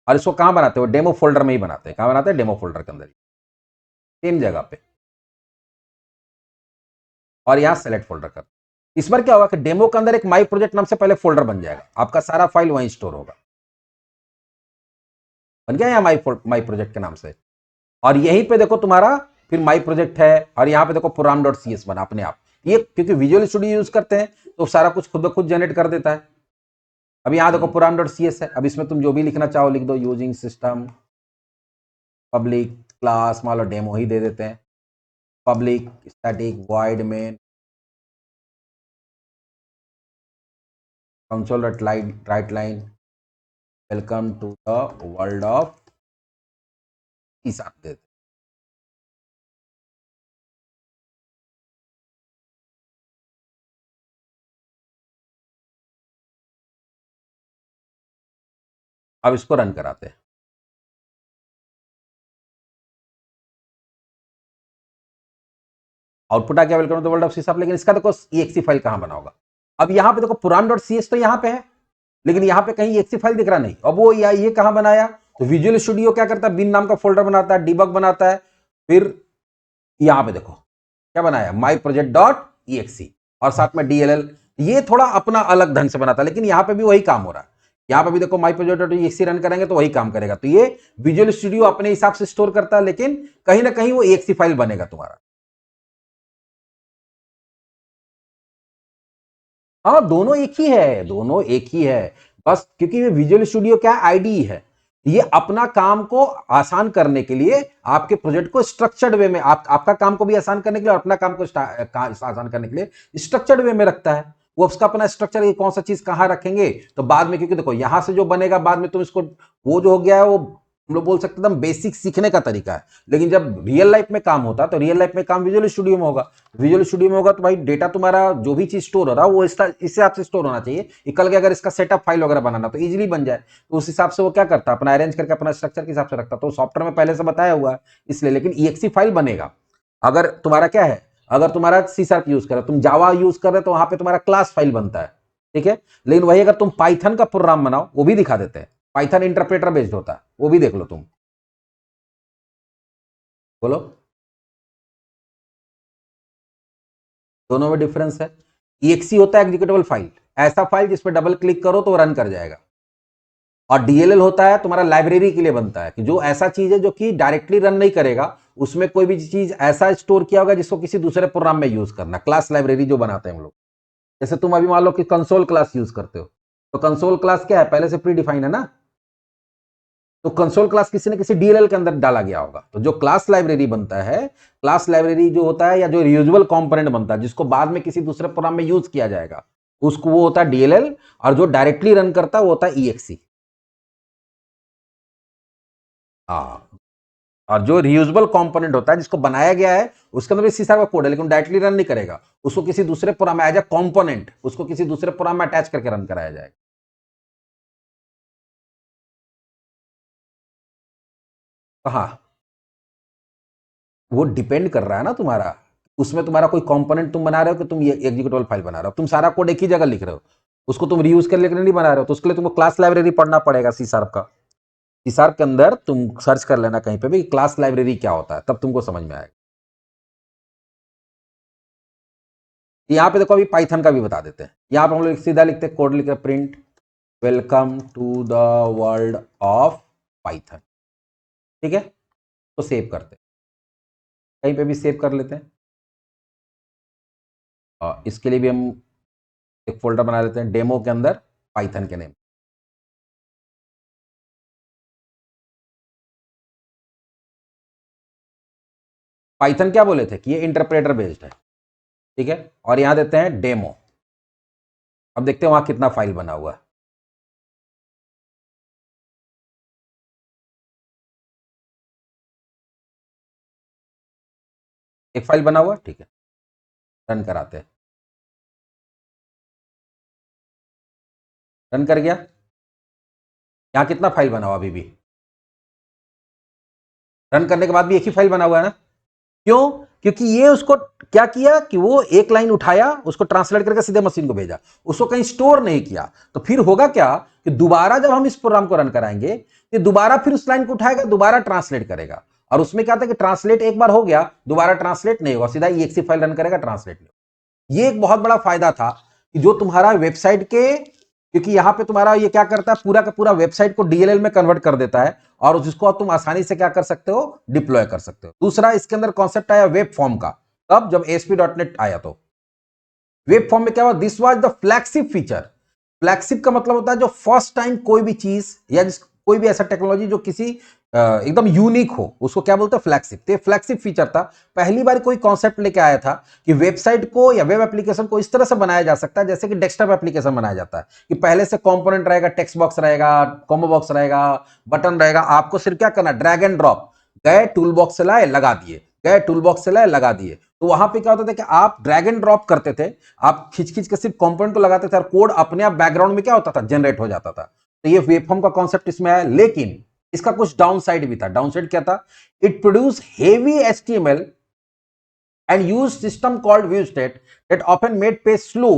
और इसको कहाँ बनाते हो, डेमो फोल्डर में ही बनाते हैं। कहाँ बनाते हैं, डेमो फोल्डर के अंदर ही, सेम जगह पे, और यहाँ सेलेक्ट फोल्डर कर। इस बार क्या होगा कि डेमो के अंदर एक माई प्रोजेक्ट नाम से पहले फोल्डर बन जाएगा, आपका सारा फाइल वहीं स्टोर होगा। बन गया यहाँ माई प्रोजेक्ट के नाम से, और यहीं पे देखो तुम्हारा फिर माई प्रोजेक्ट है, और यहाँ पे देखो program.cs बना अपने आप। ये क्योंकि विजुअल स्टूडियो यूज करते हैं तो सारा कुछ खुद ब खुद जनरेट कर देता है। अब यहाँ देखो program.cs है, अब इसमें तुम जो भी लिखना चाहो लिख दो, यूजिंग सिस्टम पब्लिक क्लास, मान लो डेमो ही दे देते हैं, public static void main console write line welcome to the world of इस आप देते। अब इसको रन कराते हैं। आउटपुट आ गया welcome to the world of C. लेकिन इसका देखो EXE फाइल कहां बना होगा। अब यहाँ पे देखो program.cs तो यहाँ पे है, लेकिन यहाँ पे कहीं EXE फाइल दिख रहा नहीं। अब वो ये कहां बनाया, तो विजुअल स्टूडियो क्या करता है, बिन नाम का फोल्डर बनाता है, डिबग बनाता है, फिर यहाँ पे देखो क्या बनाया, माई प्रोजेक्ट डॉट EXE, और साथ में DLL। ये थोड़ा अपना अलग ढंग से बनाता है, लेकिन यहाँ पे भी वही काम हो रहा है। यहाँ पे भी देखो my project dot EXE run करेंगे तो वही काम करेगा। तो ये विजुअल स्टूडियो अपने हिसाब से स्टोर करता है, लेकिन कहीं ना कहीं वो EXE फाइल बनेगा तुम्हारा। हाँ दोनों एक ही है, दोनों एक ही है, बस क्योंकि ये विजुअल स्टूडियो क्या आईडी है, ये अपना काम को आसान करने के लिए, आपके प्रोजेक्ट को स्ट्रक्चर्ड वे में, आपका काम को भी आसान करने के लिए और अपना काम को आसान करने के लिए स्ट्रक्चर्ड वे में रखता है। वो उसका अपना स्ट्रक्चर है, कौन सा चीज कहां रखेंगे, तो बाद में, क्योंकि देखो यहां से जो बनेगा बाद में तुम इसको, वो जो हो गया है वो हम लोग बोल सकते हैं बेसिक सीखने का तरीका है। लेकिन जब रियल लाइफ में काम होता है तो रियल लाइफ में काम विजुअल स्टूडियो में होगा। विजुअल स्टूडियो में होगा तो भाई डेटा तुम्हारा जो भी चीज स्टोर हो रहा है वो इस हिसाब से स्टोर होना चाहिए कि कल के अगर इसका सेटअप फाइल वगैरह बनाना तो इजीली बन जाए। तो उस हिसाब से वो क्या करता है, अपना अरेंज करके अपना स्ट्रक्चर के हिसाब से रखता। तो सॉफ्टवेयर में पहले से बताया हुआ है इसलिए, लेकिन EXE फाइल बनेगा। अगर तुम्हारा क्या है, अगर तुम्हारा C# यूज कर रहे हो, तुम जावा यूज कर रहे हो, तो वहां पे तुम्हारा क्लास फाइल बनता है, ठीक है। लेकिन वही अगर तुम पाइथन का प्रोग्राम बनाओ, वो भी दिखा देते हैं, पाइथन इंटरप्रेटर बेस्ड होता है, वो भी देख लो तुम। बोलो, दोनों में डिफरेंस है। EXE होता है एग्जीक्यूटेबल फाइल, ऐसा फाइल जिस पर डबल क्लिक करो तो रन कर जाएगा। और DLL होता है तुम्हारा लाइब्रेरी के लिए बनता है, कि जो ऐसा चीज है जो कि डायरेक्टली रन नहीं करेगा, उसमें कोई भी चीज ऐसा स्टोर किया होगा जिसको किसी दूसरे प्रोग्राम में यूज करना, क्लास लाइब्रेरी जो बनाते हैं हम लोग। जैसे तुम अभी मान लो कि कंसोल क्लास यूज करते हो, तो कंसोल क्लास क्या है, पहले से प्री डिफाइन है ना। तो कंसोल क्लास किसी न किसी डीएलएल के अंदर डाला गया होगा। तो जो क्लास लाइब्रेरी बनता है, क्लास लाइब्रेरी जो होता है या जो रियूजेबल कंपोनेंट बनता है जिसको बाद में किसी दूसरे प्रोग्राम में यूज किया जाएगा, उसको वो होता है डीएलएल, और जो डायरेक्टली रन करता है वो होता है ईएक्सी। हाँ, और जो रियूजेबल कंपोनेंट होता है जिसको बनाया गया है उसके अंदर भी सी शार्प का कोड है, लेकिन डायरेक्टली रन नहीं करेगा, उसको किसी दूसरे प्रोग्राम में एज ए कंपोनेंट उसको किसी दूसरे प्रोग्राम में अटैच करके रन कराया जाएगा। कहा, वो डिपेंड कर रहा है ना तुम्हारा, उसमें तुम्हारा कोई कंपोनेंट तुम बना रहे हो कि तुम ये एग्जीक्यूटेबल फाइल बना रहे हो, तुम सारा कोड एक ही जगह लिख रहे हो, उसको तुम रीयूज कर लेकर नहीं बना रहे हो, तो उसके लिए तुमको क्लास लाइब्रेरी पढ़ना पड़ेगा सी शार्प का। सी शार्प के अंदर तुम सर्च कर लेना कहीं पे भी क्लास लाइब्रेरी क्या होता है, तब तुमको समझ में आएगा। यहां पे देखो अभी पाइथन का भी बता देते हैं। यहां पे हम लोग सीधा लिखते हैं, कोड लिखते हैं print welcome to the world of Python, ठीक है। तो सेव करते हैं, कहीं पे भी सेव कर लेते हैं। और इसके लिए भी हम एक फोल्डर बना लेते हैं डेमो के अंदर पाइथन के नेम। पाइथन क्या बोले थे कि ये इंटरप्रेटर बेस्ड है, ठीक है। और यहां देते हैं डेमो। अब देखते हैं वहां कितना फाइल बना हुआ है। एक फाइल बना हुआ, ठीक है। रन कराते हैं, रन कर गया। यहां कितना फाइल बना हुआ अभी भी, रन करने के बाद भी एक ही फाइल बना हुआ है ना। क्यों? क्योंकि ये उसको क्या किया कि वो एक लाइन उठाया, उसको ट्रांसलेट करके सीधे मशीन को भेजा, उसको कहीं स्टोर नहीं किया। तो फिर होगा क्या कि दोबारा जब हम इस प्रोग्राम को रन कराएंगे, ये दोबारा फिर उस लाइन को उठाएगा, दोबारा ट्रांसलेट करेगा। और उसमें क्या था कि ट्रांसलेट एक बार हो गया, दोबारा ट्रांसलेट नहीं होगा, सीधा ईएक्सी फाइल रन करेगा, ट्रांसलेट नहीं। ये एक बहुत बड़ा फायदा था कि जो तुम्हारा वेबसाइट के, क्योंकि यहां पे तुम्हारा ये क्या करता है, पूरा का पूरा वेबसाइट को डीएलएल में कन्वर्ट कर देता है, और जिसको तुम आसानी से क्या कर सकते हो, डिप्लॉय कर सकते हो। दूसरा इसके अंदर कॉन्सेप्ट आया वेब फॉर्म का, तब जब ASP.NET आया। तो वेब फॉर्म में क्या हुआ, this was the flagship feature. Flagship का मतलब होता है जो फर्स्ट टाइम कोई भी चीज या कोई भी ऐसा टेक्नोलॉजी जो किसी एकदम यूनिक हो, उसको क्या बोलते हैं, फ्लैगशिप। तो फ्लैगशिप फीचर था, पहली बार कोई कॉन्सेप्ट लेके आया था कि वेबसाइट को या वेब एप्लीकेशन को इस तरह से बनाया जा सकता है जैसे कि डेस्कटॉप एप्लीकेशन बनाया जाता है, कि पहले से कंपोनेंट रहेगा, टेक्स्ट बॉक्स रहेगा, कॉम्बो बॉक्स रहेगा, बटन रहेगा, आपको सिर्फ क्या करना, ड्रैग एंड ड्रॉप, गए टूल बॉक्स से लाए लगा दिए, गए टूल बॉक्स से लाए लगा दिए। तो वहां पे क्या होता था कि आप ड्रैग एंड ड्रॉप करते थे, आप खिंच खिंच के सिर्फ कंपोनेंट को लगाते थे, और कोड अपने आप बैकग्राउंड में क्या होता था, जनरेट हो जाता था। तो ये वेबफॉर्म का कॉन्सेप्ट इसमें आया, लेकिन इसका कुछ डाउन साइड भी था। डाउन साइड क्या था, it produce heavy HTML and use system called viewstate that often made page slow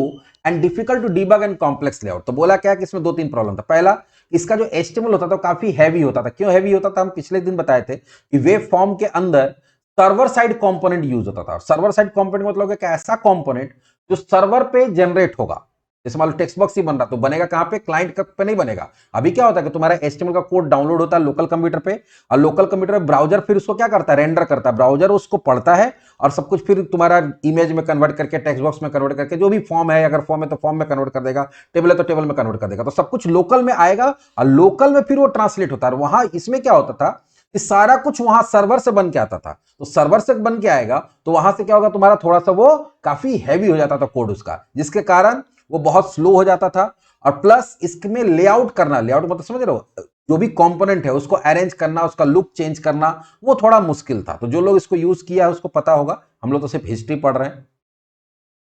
and difficult to debug and complex layout। तो बोला क्या कि इसमें दो तीन प्रॉब्लम था। पहला, इसका जो HTML होता था काफी हैवी होता था। क्यों हैवी होता था, हम पिछले दिन बताए थे कि वेब फॉर्म के अंदर सर्वर साइड कंपोनेंट यूज होता था। सर्वर साइड कंपोनेंट मतलब क्या, ऐसा कंपोनेंट जो सर्वर पे जनरेट होगा। जैसे मान लो टेक्स्ट बॉक्स ही बन रहा, तो बनेगा कहां पे, क्लाइंट पे नहीं बनेगा। अभी क्या होता है कि तुम्हारा HTML का कोड डाउनलोड होता है लोकल कंप्यूटर पे, और लोकल कंप्यूटर पे ब्राउजर फिर उसको क्या करता है, रेंडर करता है, ब्राउजर उसको पढ़ता है, और सब कुछ फिर तुम्हारा इमेज में कन्वर्ट करके, टेक्स्ट बॉक्स में कन्वर्ट करके, जो भी फॉर्म है, अगर फॉर्म है तो फॉर्म में कन्वर्ट कर देगा, टेबल है तो टेबल में कन्वर्ट कर देगा। तो सब कुछ लोकल में आएगा, और लोकल में फिर वो ट्रांसलेट होता है। वहां इसमें क्या होता था कि सारा कुछ वहां सर्वर से बन के आता था। तो सर्वर से बन के आएगा तो वहां से क्या होगा, तुम्हारा थोड़ा सा वो काफी हैवी हो जाता था कोड उसका, जिसके कारण वो बहुत स्लो हो जाता था। और प्लस इसमें लेआउट करना, लेआउट मतलब समझ रहे हो, जो भी कंपोनेंट है उसको अरेंज करना, उसका लुक चेंज करना, वो थोड़ा मुश्किल था। तो जो लोग इसको यूज किया है उसको पता होगा, हम लोग तो सिर्फ हिस्ट्री पढ़ रहे हैं।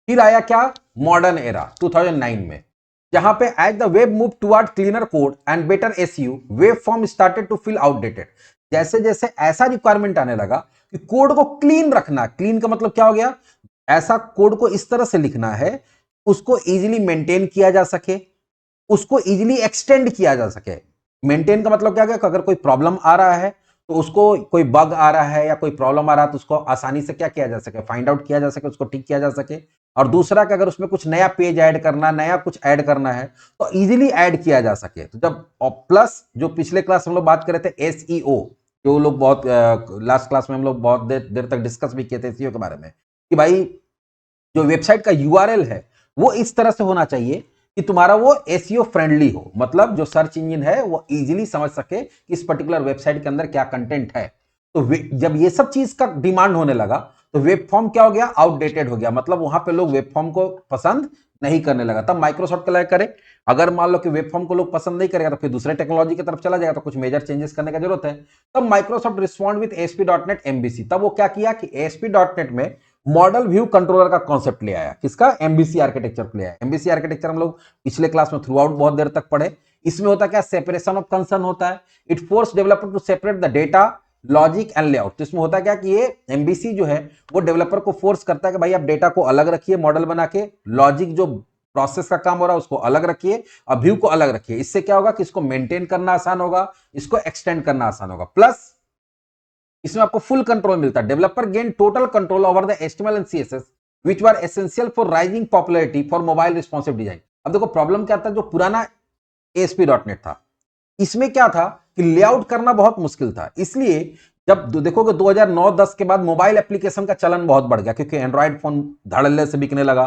फिर आया क्या, मॉडर्न एरा 2009 में, जहां पे as the web move toward cleaner code and better SEO, web form started to feel outdated. जैसे जैसे ऐसा रिक्वायरमेंट आने लगा कि कोड को क्लीन रखना, क्लीन का मतलब क्या हो गया, ऐसा कोड को इस तरह से लिखना है उसको इजीली मेंटेन किया जा सके, उसको इजीली एक्सटेंड किया जा सके। मेंटेन का मतलब क्या है कि अगर कोई प्रॉब्लम आ रहा है, तो उसको कोई बग आ रहा है या कोई प्रॉब्लम आ रहा है, तो उसको आसानी से क्या किया जा सके, फाइंड आउट किया जा सके, उसको ठीक किया जा सके। और दूसरा कि अगर उसमें कुछ नया पेज ऐड करना, नया कुछ ऐड करना है, तो इजीली ऐड किया जा सके। तो जब, और प्लस जो पिछले क्लास हम लोग बात कर रहे थे एसईओ, जो लोग बहुत लास्ट क्लास में हम लोग बहुत देर तक डिस्कस भी किए थे एसईओ के बारे में, कि भाई जो वेबसाइट का यूआरएल है वो इस तरह से होना चाहिए कि तुम्हारा वो एसईओ फ्रेंडली हो, मतलब जो सर्च इंजन है वो इजीली समझ सके कि इस पर्टिकुलर वेबसाइट के अंदर क्या कंटेंट है। तो जब ये सब चीज का डिमांड होने लगा तो वेब फॉर्म क्या हो गया, आउटडेटेड हो गया, मतलब वहां पे लोग वेब फॉर्म को पसंद नहीं करने लगा। तब माइक्रोसॉफ्ट क्या करे, अगर मान लो कि वेब फॉर्म को लोग पसंद नहीं करेगा तो फिर दूसरे टेक्नोलॉजी की तरफ चला जाएगा, तो कुछ मेजर चेंजेस करने की जरूरत है। तब Microsoft respond with ASP.NET MVC। तब वो क्या किया कि ASP.NEट में मॉडल व्यू कंट्रोलर का कॉन्सेप्ट ले आया। किसका? एमबीसी आर्किटेक्चर ले आया। एमबीसी आर्किटेक्चर हम लोग पिछले क्लास में थ्रू आउट बहुत देर तक पढ़े। इसमें होता क्या, सेपरेशन ऑफ कंसर्न होता है। It force developer to separate the data, logic and layout. तो इसमें होता क्या कि ये एमबीसी जो है वो डेवलपर को फोर्स करता है कि भाई आप डेटा को अलग रखिए मॉडल बना के, लॉजिक जो प्रोसेस का काम हो रहा है उसको अलग रखिए और व्यू को अलग रखिए। इससे क्या होगा कि इसको मेंटेन करना आसान होगा, इसको एक्सटेंड करना आसान होगा। प्लस इसमें आपको फुल कंट्रोल मिलता है। Developer gain total control over the HTML and CSS which were essential for rising popularity for mobile responsive design. अब देखो प्रॉब्लम क्या था, जो पुराना ASP.NET था इसमें क्या था कि लेआउट करना बहुत मुश्किल था। इसलिए जब देखोगे 2009-10 के बाद मोबाइल एप्लीकेशन का चलन बहुत बढ़ गया, क्योंकि एंड्रॉइड फोन धड़ल्ले से बिकने लगा,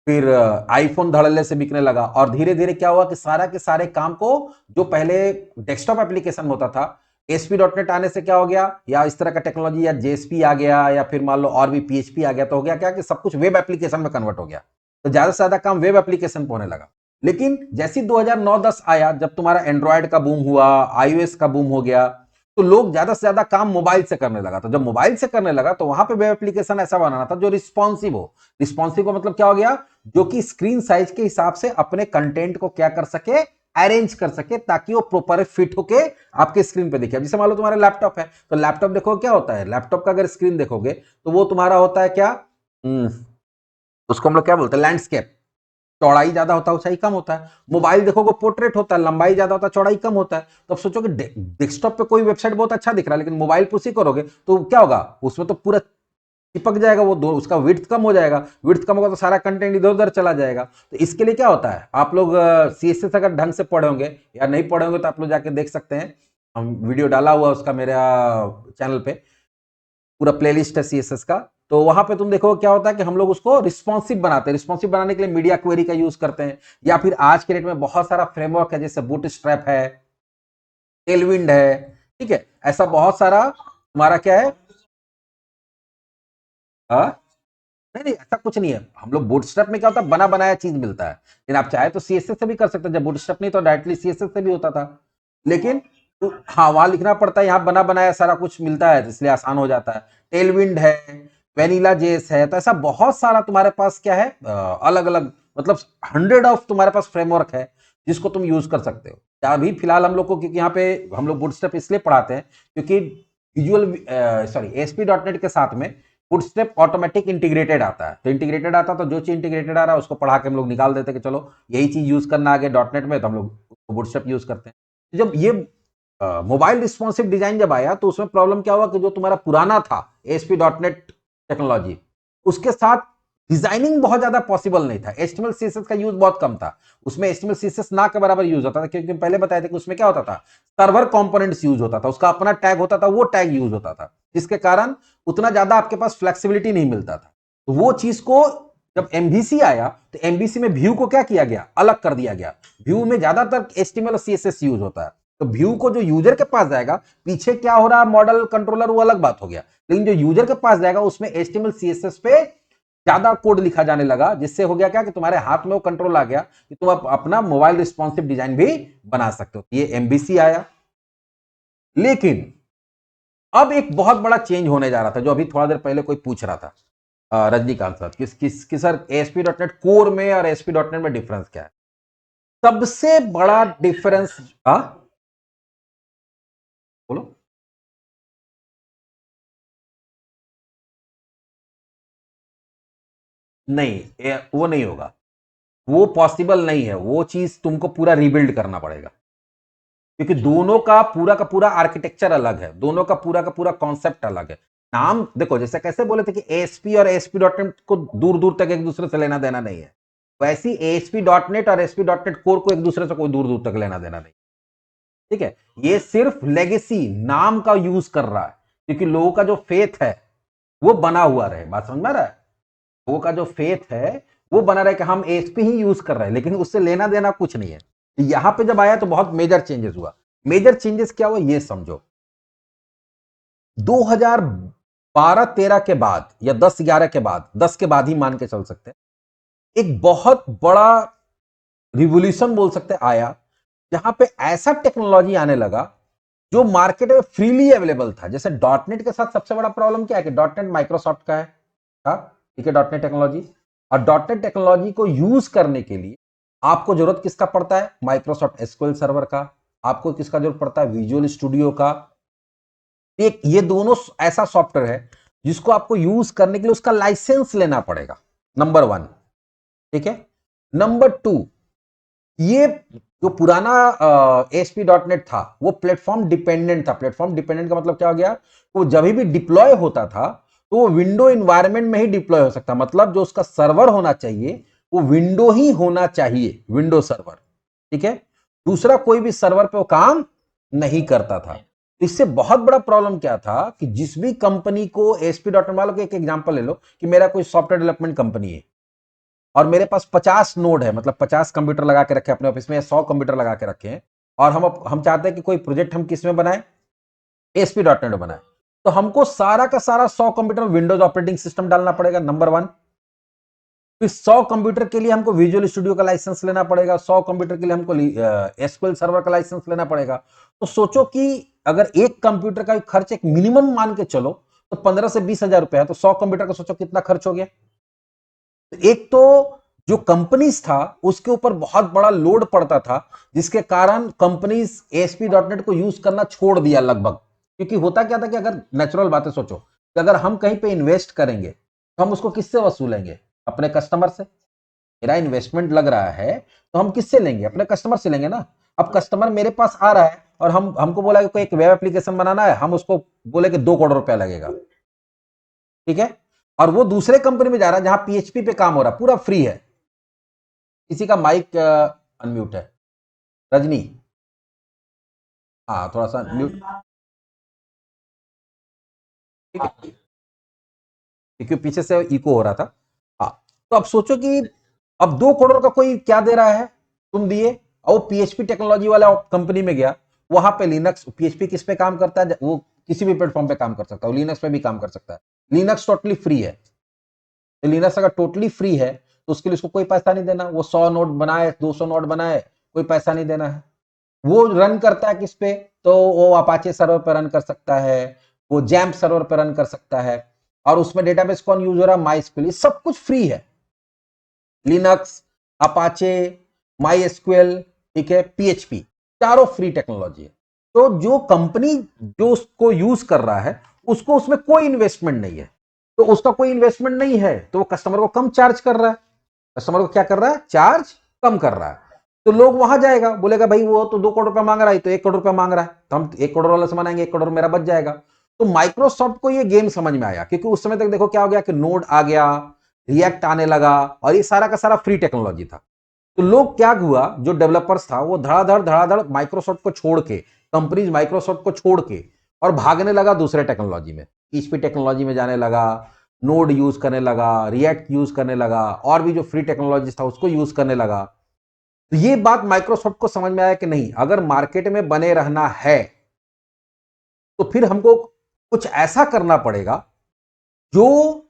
फिर आईफोन धड़ल्ले से बिकने लगा, और धीरे धीरे क्या हुआ कि सारा के सारे काम को जो पहले डेस्कटॉप एप्लीकेशन होता था, ASP.NEट आने से क्या हो गया, या इस तरह का टेक्नोलॉजी या JSP आ गया, या फिर मान लो और भी PHP आ गया, तो हो गया क्या कि सब कुछ वेब एप्लीकेशन में कन्वर्ट हो गया। तो ज्यादा से ज्यादा काम वेब एप्लीकेशन पे होने लगा। लेकिन जैसे 2009-10 आया, जब तुम्हारा एंड्रॉयड का बूम हुआ, iOS का बूम हो गया, तो लोग ज्यादा से ज्यादा काम मोबाइल से करने लगा। तो जब मोबाइल से करने लगा तो वहां पे वेब एप्लीकेशन ऐसा बनाना था जो रिस्पॉन्सिव हो। रिस्पॉन्सिव का मतलब क्या हो गया, जो कि स्क्रीन साइज के हिसाब से अपने कंटेंट को क्या कर सके, अरेंज कर सके, ताकि वो प्रॉपर फिट होके आपके स्क्रीन पे दिखे। जैसे मान लो तुम्हारा लैपटॉप है, तो लैपटॉप देखो क्या होता है, लैपटॉप का अगर स्क्रीन देखोगे तो वो तुम्हारा होता है क्या, उसको हम लोग क्या बोलते हैं, लैंडस्केप। चौड़ाई ज्यादा होता है, ऊंचाई कम होता है। मोबाइल देखोगे पोर्ट्रेट होता है, लंबाई ज्यादा होता है, चौड़ाई कम होता है। तो अब सोचो कि डेस्कटॉप पे कोई वेबसाइट बहुत अच्छा दिख रहा है, लेकिन मोबाइल पर उसी करोगे तो क्या होगा, उसमें तो पूरा चिपक जाएगा, वो दो उसका विड्थ कम हो जाएगा। विड्थ कम होगा तो सारा कंटेंट इधर उधर चला जाएगा। तो इसके लिए क्या होता है, आप लोग CSS अगर ढंग से पढ़े होंगे या नहीं पढ़े होंगे तो आप लोग जाके देख सकते हैं, हम वीडियो डाला हुआ उसका मेरा चैनल पे, पूरा प्लेलिस्ट है CSS का। तो वहां पे तुम देखो क्या होता है कि हम लोग उसको रिस्पॉन्सिव बनाते हैं। रिस्पॉन्सिव बनाने के लिए मीडिया क्वेरी का यूज करते हैं, या फिर आज के डेट में बहुत सारा फ्रेमवर्क है, जैसे बूटस्ट्रैप है, टेलविंड है, ठीक है, ऐसा बहुत सारा तुम्हारा क्या है। हाँ, नहीं नहीं ऐसा कुछ नहीं है। हम लोग बूटस्ट्रैप में क्या होता है, बना बनाया चीज मिलता है, लेकिन आप चाहे तो CSS से भी कर सकते हैं। जब बूटस्ट्रैप नहीं तो डायरेक्टली CSS से भी होता था, लेकिन हाँ वहां लिखना पड़ता है, यहाँ बना बनाया सारा कुछ मिलता है, इसलिए आसान हो जाता है। टेलविंड है, वेनिला जेस है, तो ऐसा बहुत सारा तुम्हारे पास क्या है, अलग अलग, मतलब 100 ऑफ तुम्हारे पास फ्रेमवर्क है जिसको तुम यूज कर सकते हो। अभी फिलहाल हम लोग को, क्योंकि यहाँ पे हम लोग बूटस्ट्रैप इसलिए पढ़ाते हैं क्योंकि विजुअल ASP.NET के साथ में बूटस्ट्रैप ऑटोमेटिक इंटीग्रेटेड आता है। तो इंटीग्रेटेड आता है तो जो चीज इंटीग्रेटेड आ रहा है उसको पढ़ा के हम लोग निकाल देते हैं कि चलो यही चीज यूज करना आगे .NET में, तो हम लोग बूटस्ट्रैप यूज करते हैं। जब ये मोबाइल रिस्पॉन्सिव डिजाइन जब आया तो उसमें प्रॉब्लम क्या हुआ कि जो तुम्हारा पुराना था ASP.NET टेक्नोलॉजी, उसके साथ डिजाइनिंग बहुत ज्यादा पॉसिबल नहीं था। HTML CSS का यूज बहुत कम था, उसमें HTML CSS ना के बराबर यूज होता था, क्योंकि पहले बताए थे कि उसमें क्या होता था, सर्वर कंपोनेंट्स यूज होता था, उसका अपना टैग होता था, वो टैग यूज होता था, जिसके कारण उतना ज्यादा आपके पास फ्लेक्सिबिलिटी नहीं मिलता था। तो वो चीज को जब MVC आया तो MVC में व्यू को क्या किया गया, अलग कर दिया गया। व्यू में ज्यादातर HTML और CSS यूज होता है, तो व्यू को जो यूजर के पास जाएगा, पीछे क्या हो रहा मॉडल कंट्रोलर वो अलग बात हो गया, लेकिन जो यूजर के पास जाएगा उसमें HTML CSS पे ज्यादा कोड लिखा जाने लगा, जिससे हो गया क्या कि तुम्हारे हाथ में वो कंट्रोल आ गया कि तुम अपना मोबाइल रिस्पॉन्सिव डिजाइन भी बना सकते हो। ये MVC आया। लेकिन अब एक बहुत बड़ा चेंज होने जा रहा था, जो अभी थोड़ा देर पहले कोई पूछ रहा था, रजनीकांत सर, किस सर ASP.NET कोर में और ASP.NET में डिफरेंस क्या है। सबसे बड़ा डिफरेंस, बोलो। नहीं, वो नहीं होगा, वो पॉसिबल नहीं है। वो चीज तुमको पूरा रीबिल्ड करना पड़ेगा, क्योंकि दोनों का पूरा आर्किटेक्चर अलग है, दोनों का पूरा कॉन्सेप्ट अलग है। नाम देखो, जैसे कैसे बोले थे कि ASP और ASP.NET को दूर दूर तक एक दूसरे से लेना देना नहीं है, वैसी ASP.NET और ASP.NET कोर को एक दूसरे से कोई दूर दूर तक लेना देना नहीं। ठीक है, ये सिर्फ लेगेसी नाम का यूज कर रहा है, क्योंकि लोगों का जो फेथ है वो बना हुआ रहे। बात समझ में आ रहा है, लोगों का जो फेथ है वो बना रहे कि हम एएसपी ही यूज कर रहे हैं, लेकिन उससे लेना देना कुछ नहीं है। यहां पे जब आया तो बहुत मेजर चेंजेस हुआ। मेजर चेंजेस क्या हुआ ये समझो। 2012-13 के बाद या 10-11 के बाद, 10 के बाद ही मान के चल सकते हैं, एक बहुत बड़ा रिवोल्यूशन बोल सकते हैं आया, जहां पे ऐसा टेक्नोलॉजी आने लगा जो मार्केट में फ्रीली अवेलेबल था। जैसे डॉटनेट के साथ सबसे बड़ा प्रॉब्लम क्या है कि डॉटनेट माइक्रोसॉफ्ट का है, ठीक है, डॉटनेट टेक्नोलॉजी। और डॉटनेट टेक्नोलॉजी को यूज करने के लिए आपको जरूरत किसका पड़ता है? माइक्रोसॉफ्ट एसक्यूएल सर्वर का। आपको किसका जरूरत पड़ता है? विजुअल स्टूडियो का। एक ये दोनों ऐसा सॉफ्टवेयर है जिसको आपको यूज करने के लिए उसका लाइसेंस लेना पड़ेगा, नंबर 1, ठीक है। नंबर 2, ये जो पुराना ASP.NET था वो प्लेटफॉर्म डिपेंडेंट था। प्लेटफॉर्म डिपेंडेंट का मतलब क्या हो गया? वो जब भी डिप्लॉय होता था तो वो विंडो इन्वायरमेंट में ही डिप्लॉय हो सकता, मतलब जो उसका सर्वर होना चाहिए वो विंडो ही होना चाहिए, विंडो सर्वर, ठीक है। दूसरा कोई भी सर्वर पे वो काम नहीं करता था। इससे बहुत बड़ा प्रॉब्लम क्या था कि जिस भी कंपनी को ASP.NET वालों के, एक एग्जांपल ले लो कि मेरा कोई सॉफ्टवेयर डेवलपमेंट कंपनी है और मेरे पास 50 नोड है, मतलब 50 कंप्यूटर लगा के रखे अपने ऑफिस में, 100 कंप्यूटर लगा के रखे हैं, और हम चाहते हैं कि कोई प्रोजेक्ट हम किस में बनाए? ASP.NET में बनाए। तो हमको सारा का सारा 100 कंप्यूटर विंडोज ऑपरेटिंग सिस्टम डालना पड़ेगा, नंबर 1। फिर 100 कंप्यूटर के लिए हमको विजुअल स्टूडियो का लाइसेंस लेना पड़ेगा, 100 कंप्यूटर के लिए हमको एसक्यूएल सर्वर का लाइसेंस लेना पड़ेगा। तो सोचो कि अगर एक कंप्यूटर का खर्च एक मिनिमम मान के चलो तो 15 से 20 हजार रुपए है, तो 100 कंप्यूटर का सोचो कितना खर्च हो गया। एक तो जो कंपनीज था उसके ऊपर बहुत बड़ा लोड पड़ता था, जिसके कारण कंपनीज ASP.NET को यूज करना छोड़ दिया लगभग। क्योंकि होता क्या था कि अगर नेचुरल बातें सोचो कि अगर हम कहीं पे इन्वेस्ट करेंगे तो हम उसको किससे वसूलेंगे? अपने कस्टमर से। मेरा इन्वेस्टमेंट लग रहा है तो हम किससे लेंगे? अपने कस्टमर से लेंगे ना। अब कस्टमर मेरे पास आ रहा है और हमको बोला कि कोई एक वेब एप्लीकेशन बनाना है, हम उसको बोले कि 2 करोड़ रुपया लगेगा, ठीक है। और वो दूसरे कंपनी में जा रहा है जहां PHP पे काम हो रहा है, पूरा फ्री है। किसी का माइक अनम्यूट है, रजनी, हाँ थोड़ा सा म्यूट, ठीक है, क्योंकि पीछे से इको हो रहा था। हाँ, तो अब सोचो कि अब 2 करोड़ का कोई क्या दे रहा है? तुम दिए, और वो PHP टेक्नोलॉजी वाला कंपनी में गया, वहां पे लिनक्स, PHP किस पे काम करता है? वो किसी भी प्लेटफॉर्म पे काम कर सकता है, लिनक्स पे भी काम कर सकता है। लिनक्स टोटली फ्री है। तो लिनक्स अगर टोटली फ्री है तो उसके लिए उसको कोई पैसा नहीं देना। वो 100 नोड बनाए, 200 नोड बनाए, कोई पैसा नहीं देना है। वो रन करता है किस पे? तो वो अपाचे सर्वर पे रन कर सकता है, वो जैम्प सर्वर पे रन कर सकता है, और उसमें डेटाबेस कौन यूज हो रहा है? MySQL। सब कुछ फ्री है, लिनक्स, अपाचे, MySQL, ठीक है, PHP, चारों फ्री टेक्नोलॉजी है। तो जो कंपनी जो उसको यूज कर रहा है उसको उसमें कोई इन्वेस्टमेंट नहीं है, तो उसका कोई इन्वेस्टमेंट नहीं है तो वो कस्टमर को कम चार्ज कर रहा है। कस्टमर को क्या कर रहा है? चार्ज कम कर रहा है। तो लोग वहां जाएगा, बोलेगा भाई वो तो 2 करोड़ रुपया मांग रहा है, तो 1 करोड़ रुपया मांग रहा है, तो हम 1 करोड़ वाला से बनाएंगे, 1 करोड़ मेरा बच जाएगा। तो माइक्रोसॉफ्ट को ये गेम समझ में आया, क्योंकि उस समय तक देखो क्या हो गया कि नोड आ गया, रिएक्ट आने लगा, और ये सारा का सारा फ्री टेक्नोलॉजी था। तो लोग क्या हुआ, जो डेवलपर्स था वो धड़ाधड़ माइक्रोसॉफ्ट को छोड़ के, कंपनीज माइक्रोसॉफ्ट को छोड़ के और भागने लगा दूसरे टेक्नोलॉजी में, PHP टेक्नोलॉजी में जाने लगा, नोड यूज करने लगा, रिएक्ट यूज करने लगा, और भी जो फ्री टेक्नोलॉजी था उसको यूज करने लगा। तो ये बात माइक्रोसॉफ्ट को समझ में आया कि नहीं, अगर मार्केट में बने रहना है तो फिर हमको कुछ ऐसा करना पड़ेगा जो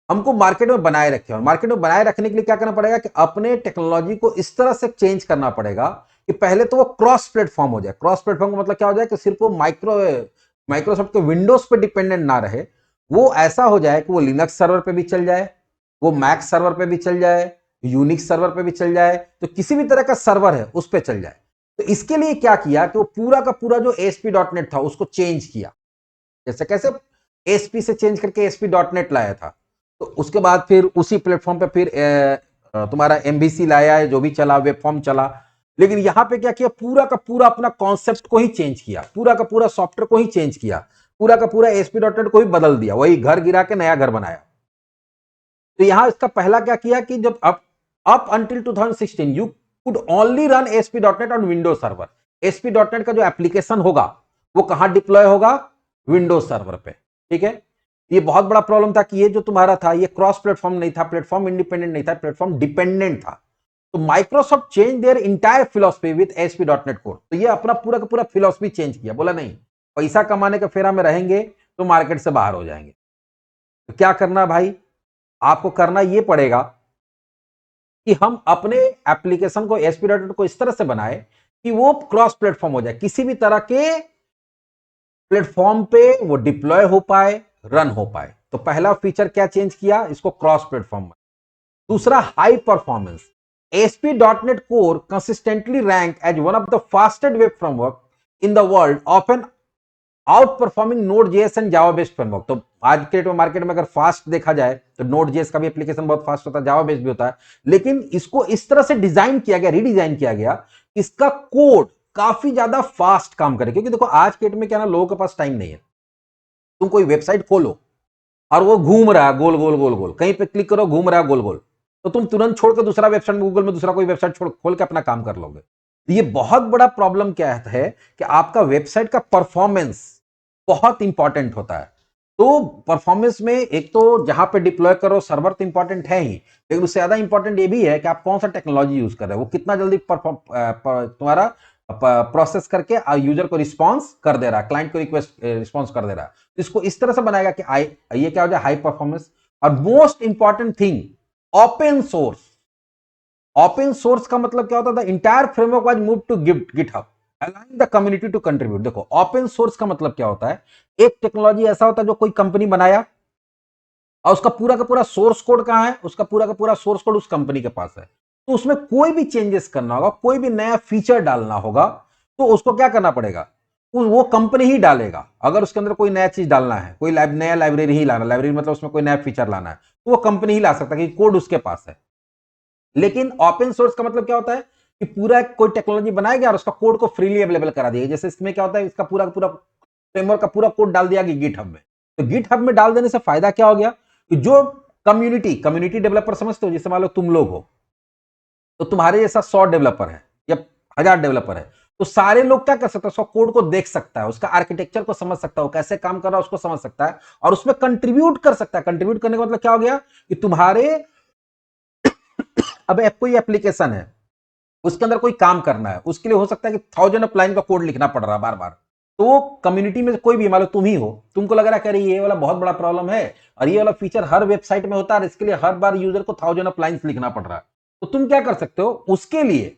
हमको मार्केट में बनाए रखे। और मार्केट में बनाए रखने के लिए क्या करना पड़ेगा कि अपने टेक्नोलॉजी को इस तरह से चेंज करना पड़ेगा कि पहले तो वो क्रॉस प्लेटफॉर्म हो जाए। क्रॉस प्लेटफॉर्म का मतलब क्या हो जाए कि सिर्फ वो माइक्रोसॉफ्ट के विंडोज पे डिपेंडेंट ना रहे, वो ऐसा हो जाए कि वो लिनक्स सर्वर पे भी चल जाए, वो मैक सर्वर पे भी चल जाए, यूनिक्स सर्वर पे भी चल जाए, तो किसी भी तरह का सर्वर है उस पर चल जाए। तो इसके लिए क्या किया कि वो पूरा का पूरा जो ASP.NET था उसको चेंज किया। जैसे कैसे? ASP से चेंज करके ASP.NET लाया था, तो उसके बाद फिर उसी प्लेटफॉर्म पे फिर तुम्हारा MVC लाया है, जो भी चला, वेब फॉर्म चला। लेकिन यहां पे क्या किया, पूरा का पूरा अपना कॉन्सेप्ट को ही चेंज किया, पूरा का पूरा सॉफ्टवेयर को ही चेंज किया, पूरा का पूरा ASP.NET को ही बदल दिया, वही घर गिरा के नया घर बनाया। तो यहां इसका पहला क्या किया कि जब up until 2016 you could only run ASP.NET on Windows server. ASP.NET का जो एप्लीकेशन होगा वो कहां डिप्लॉय होगा? विंडोज सर्वर पे, ठीक है। ये बहुत बड़ा प्रॉब्लम था कि ये जो तुम्हारा था ये क्रॉस प्लेटफॉर्म नहीं था, प्लेटफॉर्म इंडिपेंडेंट नहीं था, प्लेटफॉर्म डिपेंडेंट था। तो Microsoft change their entire philosophy with ASP.NET core. तो ये अपना पूरा का पूरा फिलॉसफी चेंज किया, बोला नहीं पैसा कमाने के फेरा में रहेंगे तो मार्केट से बाहर हो जाएंगे। तो क्या करना भाई, आपको करना ये पड़ेगा कि हम अपने एप्लीकेशन को ASP.NET को इस तरह से बनाए कि वो क्रॉस प्लेटफॉर्म हो जाए, किसी भी तरह के प्लेटफॉर्म पे वो डिप्लॉय हो पाए, रन हो पाए। तो पहला फीचर क्या चेंज किया, इसको क्रॉस प्लेटफॉर्म। दूसरा high performance. ASP.NET Core consistently ranked as one of the fastest web framework in the world, often outperforming Node.js and Java based framework। तो आज के मार्केट में अगर फास्ट देखा जाए तो Node.js का भी एप्लीकेशन बहुत फास्ट होता है, जावा बेस्ड भी होता है, लेकिन इसको इस तरह से डिजाइन किया गया, रीडिजाइन किया गया, इसका कोड काफी ज्यादा फास्ट काम करे। क्योंकि देखो आज के डेट में क्या ना, लोगों के पास टाइम नहीं है। तुम कोई वेबसाइट खोलो और वो घूम रहा है गोल गोल गोल गोल, कहीं पे क्लिक करो घूम रहा है गोल गोल, तो तुम तुरंत छोड़ के दूसरा वेबसाइट गूगल में दूसरा कोई वेबसाइट छोड़ खोल के अपना काम कर लोगे। तो ये बहुत बड़ा प्रॉब्लम क्या है कि आपका वेबसाइट का परफॉर्मेंस बहुत इंपॉर्टेंट होता है। तो परफॉर्मेंस में एक तो जहां पे डिप्लॉय करो सर्वर तो इंपॉर्टेंट है ही, लेकिन उससे ज्यादा इंपॉर्टेंट ये भी है कि आप कौन सा टेक्नोलॉजी यूज कर रहे हो, वो कितना जल्दी तुम्हारा प्रोसेस करके यूजर को रिस्पॉन्स कर दे रहा है, क्लाइंट को रिक्वेस्ट रिस्पॉन्स कर दे रहा है। इसको इस तरह से बनाएगा कि ये क्या हो जाए, हाई परफॉर्मेंस। और most important thing, open source. Open source का मतलब क्या होता था, entire framework was move to GitHub, allowing the community to contribute. देखो ओपन सोर्स का मतलब क्या होता है, एक टेक्नोलॉजी ऐसा होता है जो कोई कंपनी बनाया और उसका पूरा का पूरा सोर्स कोड कहां है, उसका पूरा का पूरा सोर्स कोड उस कंपनी के पास है। तो उसमें कोई भी चेंजेस करना होगा, कोई भी नया फीचर डालना होगा, तो उसको क्या करना पड़ेगा, वो कंपनी ही डालेगा। अगर उसके अंदर कोई नया चीज डालना है, कोई नया लाइब्रेरी ही लाना, लाइब्रेरी मतलब उसमें कोई नया फीचर लाना है, तो वो कंपनी ही ला सकता है कि कोड उसके पास है। लेकिन ओपन सोर्स का मतलब क्या होता है कि पूरा कोई टेक्नोलॉजी बनाया गया और उसका कोड को फ्रीली अवेलेबल करा दिया। जैसे इसमें क्या होता है, इसका पूरा पूरा फ्रेमवर्क का पूरा कोड डाल दिया गया गिटहब में। तो गिटहब में डाल देने से फायदा क्या हो गया कि जो कम्युनिटी डेवलपर समझते हो, जैसे मान लो तुम लोग हो, तो तुम्हारे जैसा 100 डेवलपर है या 1000 डेवलपर है, तो सारे लोग क्या कर सकते हैं, उसका कोड को देख सकता है, उसका आर्किटेक्चर को समझ सकता है, वो कैसे काम कर रहा है उसको समझ सकता है और उसमें कंट्रीब्यूट कर सकता है। कंट्रीब्यूट करने का मतलब क्या हो गया कि तुम्हारे अब कोई एप्लीकेशन है, उसके अंदर कोई काम करना है, उसके लिए हो सकता है कि 1000 ऑफ लाइन का कोड लिखना पड़ रहा है बार बार। तो वो कम्युनिटी में कोई भी, मान लो तुम ही हो, तुमको लग रहा है कि ये वाला बहुत बड़ा प्रॉब्लम है और ये वाला फीचर हर वेबसाइट में होता है, इसके लिए हर बार यूजर को 1000 ऑफ लाइन्स लिखना पड़ रहा है। तो तुम क्या कर सकते हो, उसके लिए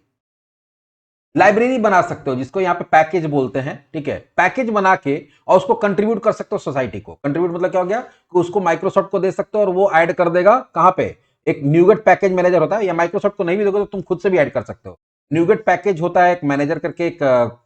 लाइब्रेरी बना सकते हो, जिसको यहाँ पे पैकेज बोलते हैं, ठीक है, पैकेज बना के और उसको कंट्रीब्यूट कर सकते हो सोसाइटी को। कंट्रीब्यूट मतलब क्या हो गया कि उसको माइक्रोसॉफ्ट को दे सकते हो और वो ऐड कर देगा कहां पे, एक न्यूगेट पैकेज मैनेजर होता है, या माइक्रोसॉफ्ट को नहीं भी दोगे तो तुम खुद से भी ऐड कर सकते हो। न्यूगेट पैकेज होता है एक मैनेजर करके, एक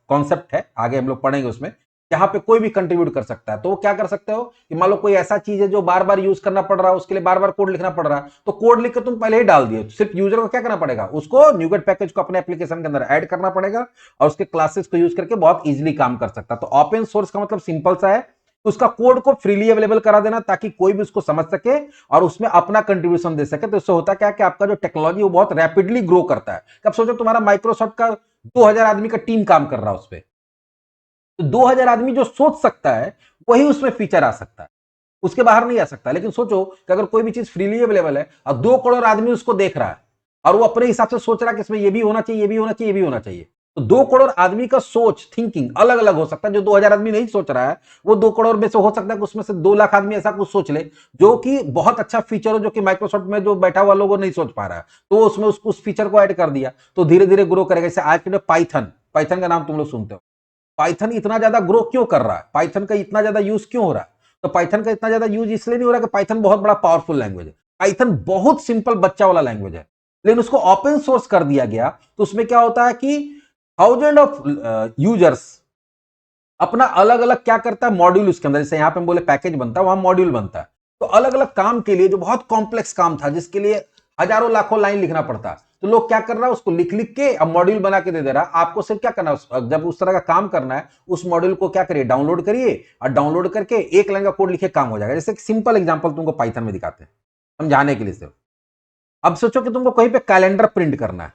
कॉन्सेप्ट है, आगे हम लोग पढ़ेंगे उसमें, जहां पे कोई भी कंट्रीब्यूट कर सकता है। तो वो क्या कर सकते हो कि मान लो कोई ऐसा चीज है जो बार बार यूज करना पड़ रहा है, उसके लिए बार बार कोड लिखना पड़ रहा है, तो कोड लिख के तुम पहले ही डाल दिए, सिर्फ यूजर को क्या करना पड़ेगा, उसको न्यूगेट पैकेज को अपने एप्लीकेशन के अंदर ऐड करना पड़ेगा और उसके क्लासेस को यूज करके बहुत इजीली काम कर सकता है। तो ओपन सोर्स का मतलब सिंपल सा है, उसका कोड को फ्रीली अवेलेबल करा देना ताकि कोई भी उसको समझ सके और उसमें अपना कंट्रीब्यूशन दे सके। तो इससे होता क्या कि आपका जो टेक्नोलॉजी वो बहुत रैपिडली ग्रो करता है। अब सोचो तुम्हारा माइक्रोसॉफ्ट का 2000 आदमी का टीम काम कर रहा है उस पर, तो 2000 आदमी जो सोच सकता है वही उसमें फीचर आ सकता है, उसके बाहर नहीं आ सकता। लेकिन सोचो कि अगर कोई भी चीज फ्रीली अवेलेबल है और 2 करोड़ आदमी उसको देख रहा है और वो अपने हिसाब से सोच रहा है कि इसमें ये भी होना चाहिए, ये भी होना चाहिए, ये भी होना चाहिए, तो 2 करोड़ आदमी का सोच, थिंकिंग अलग अलग हो सकता है। जो 2000 आदमी नहीं सोच रहा है, वो 2 करोड़ में से हो सकता है कि उसमें से 2 लाख आदमी ऐसा कुछ सोच ले जो कि बहुत अच्छा फीचर हो, जो कि माइक्रोसॉफ्ट में जो बैठा हुआ लोगों नहीं सोच पा रहा है, तो उसमें उस फीचर को ऐड कर दिया, तो धीरे धीरे ग्रो करेगा। जैसे आज के पाइथन, पाइथन का नाम तुम लोग सुनते हो, पाइथन इतना ज्यादा ग्रो क्यों कर रहा है, पाइथन का इतना ज्यादा यूज क्यों हो रहा है, तो पाइथन का इतना ज्यादा यूज इसलिए नहीं हो रहा कि पाइथन बहुत बड़ा पावरफुल लैंग्वेज है। पाइथन बहुत सिंपल बच्चा वाला लैंग्वेज है, लेकिन उसको ओपन सोर्स कर दिया गया, तो उसमें क्या होता है कि 1000 ऑफ यूजर्स अपना अलग अलग क्या करता है, मॉड्यूल उसके अंदर, जैसे यहां पे हम बोले पैकेज बनता है, वहां मॉड्यूल बनता है। तो अलग अलग काम के लिए, जो बहुत कॉम्प्लेक्स काम था जिसके लिए हजारों लाखों लाइन लिखना पड़ता, तो लोग क्या कर रहा है, उसको लिख लिख के अब मॉड्यूल बना के दे दे रहा है। आपको सिर्फ क्या करना है, जब उस तरह का काम करना है, उस मॉड्यूल को क्या करिए, डाउनलोड करिए और डाउनलोड करके एक लाइन का कोड लिखे काम हो जाएगा। जैसे सिंपल एग्जांपल तुमको पाइथन में दिखाते हैं समझाने के लिए सिर्फ। अब सोचो कि तुमको कहीं पे कैलेंडर प्रिंट करना है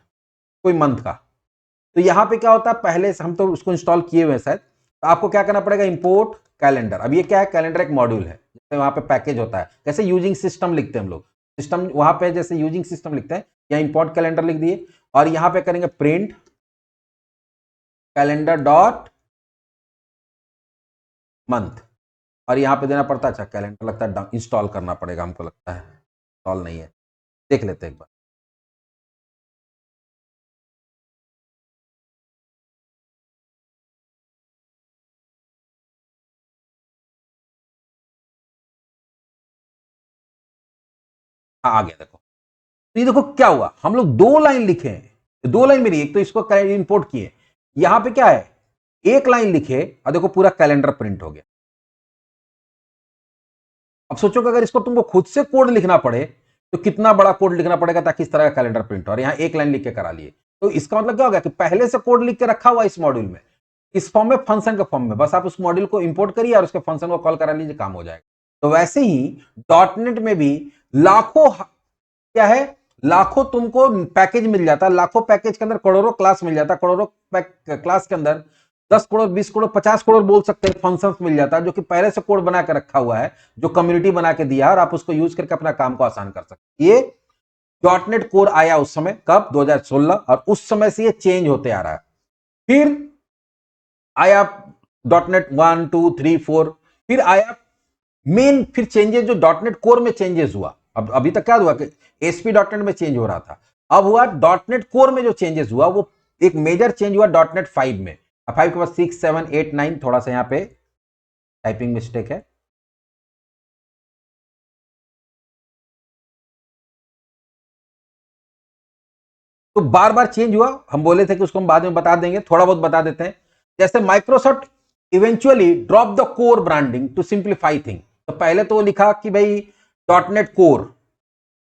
कोई मंथ का, तो यहां पे क्या होता है, पहले से हम तो उसको इंस्टॉल किए हुए हैं शायद, तो आपको क्या करना पड़ेगा, इंपोर्ट कैलेंडर। अब ये क्या है, कैलेंडर एक मॉड्यूल है, हैं, वहां पे पैकेज होता है, कैसे यूजिंग सिस्टम लिखते हैं हम लोग, सिस्टम वहां पे जैसे यूजिंग सिस्टम लिखते हैं, या इंपोर्ट कैलेंडर लिख दिए, और यहां पे करेंगे प्रिंट कैलेंडर डॉट मंथ, और यहां पे देना पड़ता है, अच्छा कैलेंडर लगता है इंस्टॉल करना पड़ेगा हमको लगता है, इंस्टॉल नहीं है, देख लेते हैं एक बार। हाँ, आ गया देखो। तो ये देखो क्या हुआ, हम लोग 2 लाइन लिखे हैं, 2 लाइन मेरी, एक तो इसको इंपोर्ट किए, यहां पे क्या है, 1 लाइन लिखे, और देखो पूरा कैलेंडर प्रिंट हो गया। अब सोचो कि अगर इसको तुमको खुद से कोड लिखना पड़े तो कितना बड़ा कोड लिखना पड़ेगा ताकि इस तरह का कैलेंडर प्रिंट हो, और यहां 1 लाइन लिख के करा लिए। तो इसका मतलब क्या हो गया कि पहले से कोड लिख के रखा हुआ इस मॉड्यूल में, इस फॉर्म में, फंक्शन के फॉर्म में, बस आप उस मॉड्यूल को इंपोर्ट करिए और उसके फंक्शन को कॉल करा लीजिए, काम हो जाएगा। तो वैसे ही डॉटनेट में भी लाखों, क्या है, लाखों तुमको पैकेज मिल जाता है, लाखों पैकेज के अंदर करोड़ों क्लास मिल जाता है, करोड़ों क्लास के अंदर 10 करोड़ 20 करोड़ 50 करोड़ बोल सकते हैं फंक्शंस मिल जाता है, जो कि पहले से कोड बना के रखा हुआ है, जो कम्युनिटी बना के दिया है, और आप उसको यूज करके अपना काम को आसान कर सकते हैं। ये डॉटनेट कोर आया उस समय, कब, 2016, और उस समय से ये चेंज होते आ रहा है। फिर आया डॉटनेट 1 2 3 4, फिर आया मेन, फिर चेंजेस जो डॉटनेट कोर में चेंजेस हुआ, अब अभी तक क्या हुआ कि एसपी डॉटनेट में चेंज हो रहा था, अब हुआ डॉटनेट कोर में जो चेंजेस हुआ, वो एक मेजर चेंज हुआ डॉटनेट 5 में। अब 5 के बाद 6 7 8 9, थोड़ा सा यहां पे टाइपिंग मिस्टेक है, तो बार बार चेंज हुआ, हम बोले थे कि उसको हम बाद में बता देंगे, थोड़ा बहुत बता देते हैं। जैसे Microsoft eventually drop the core branding to simplify thing, तो पहले तो वो लिखा कि भाई डॉटनेट कोर,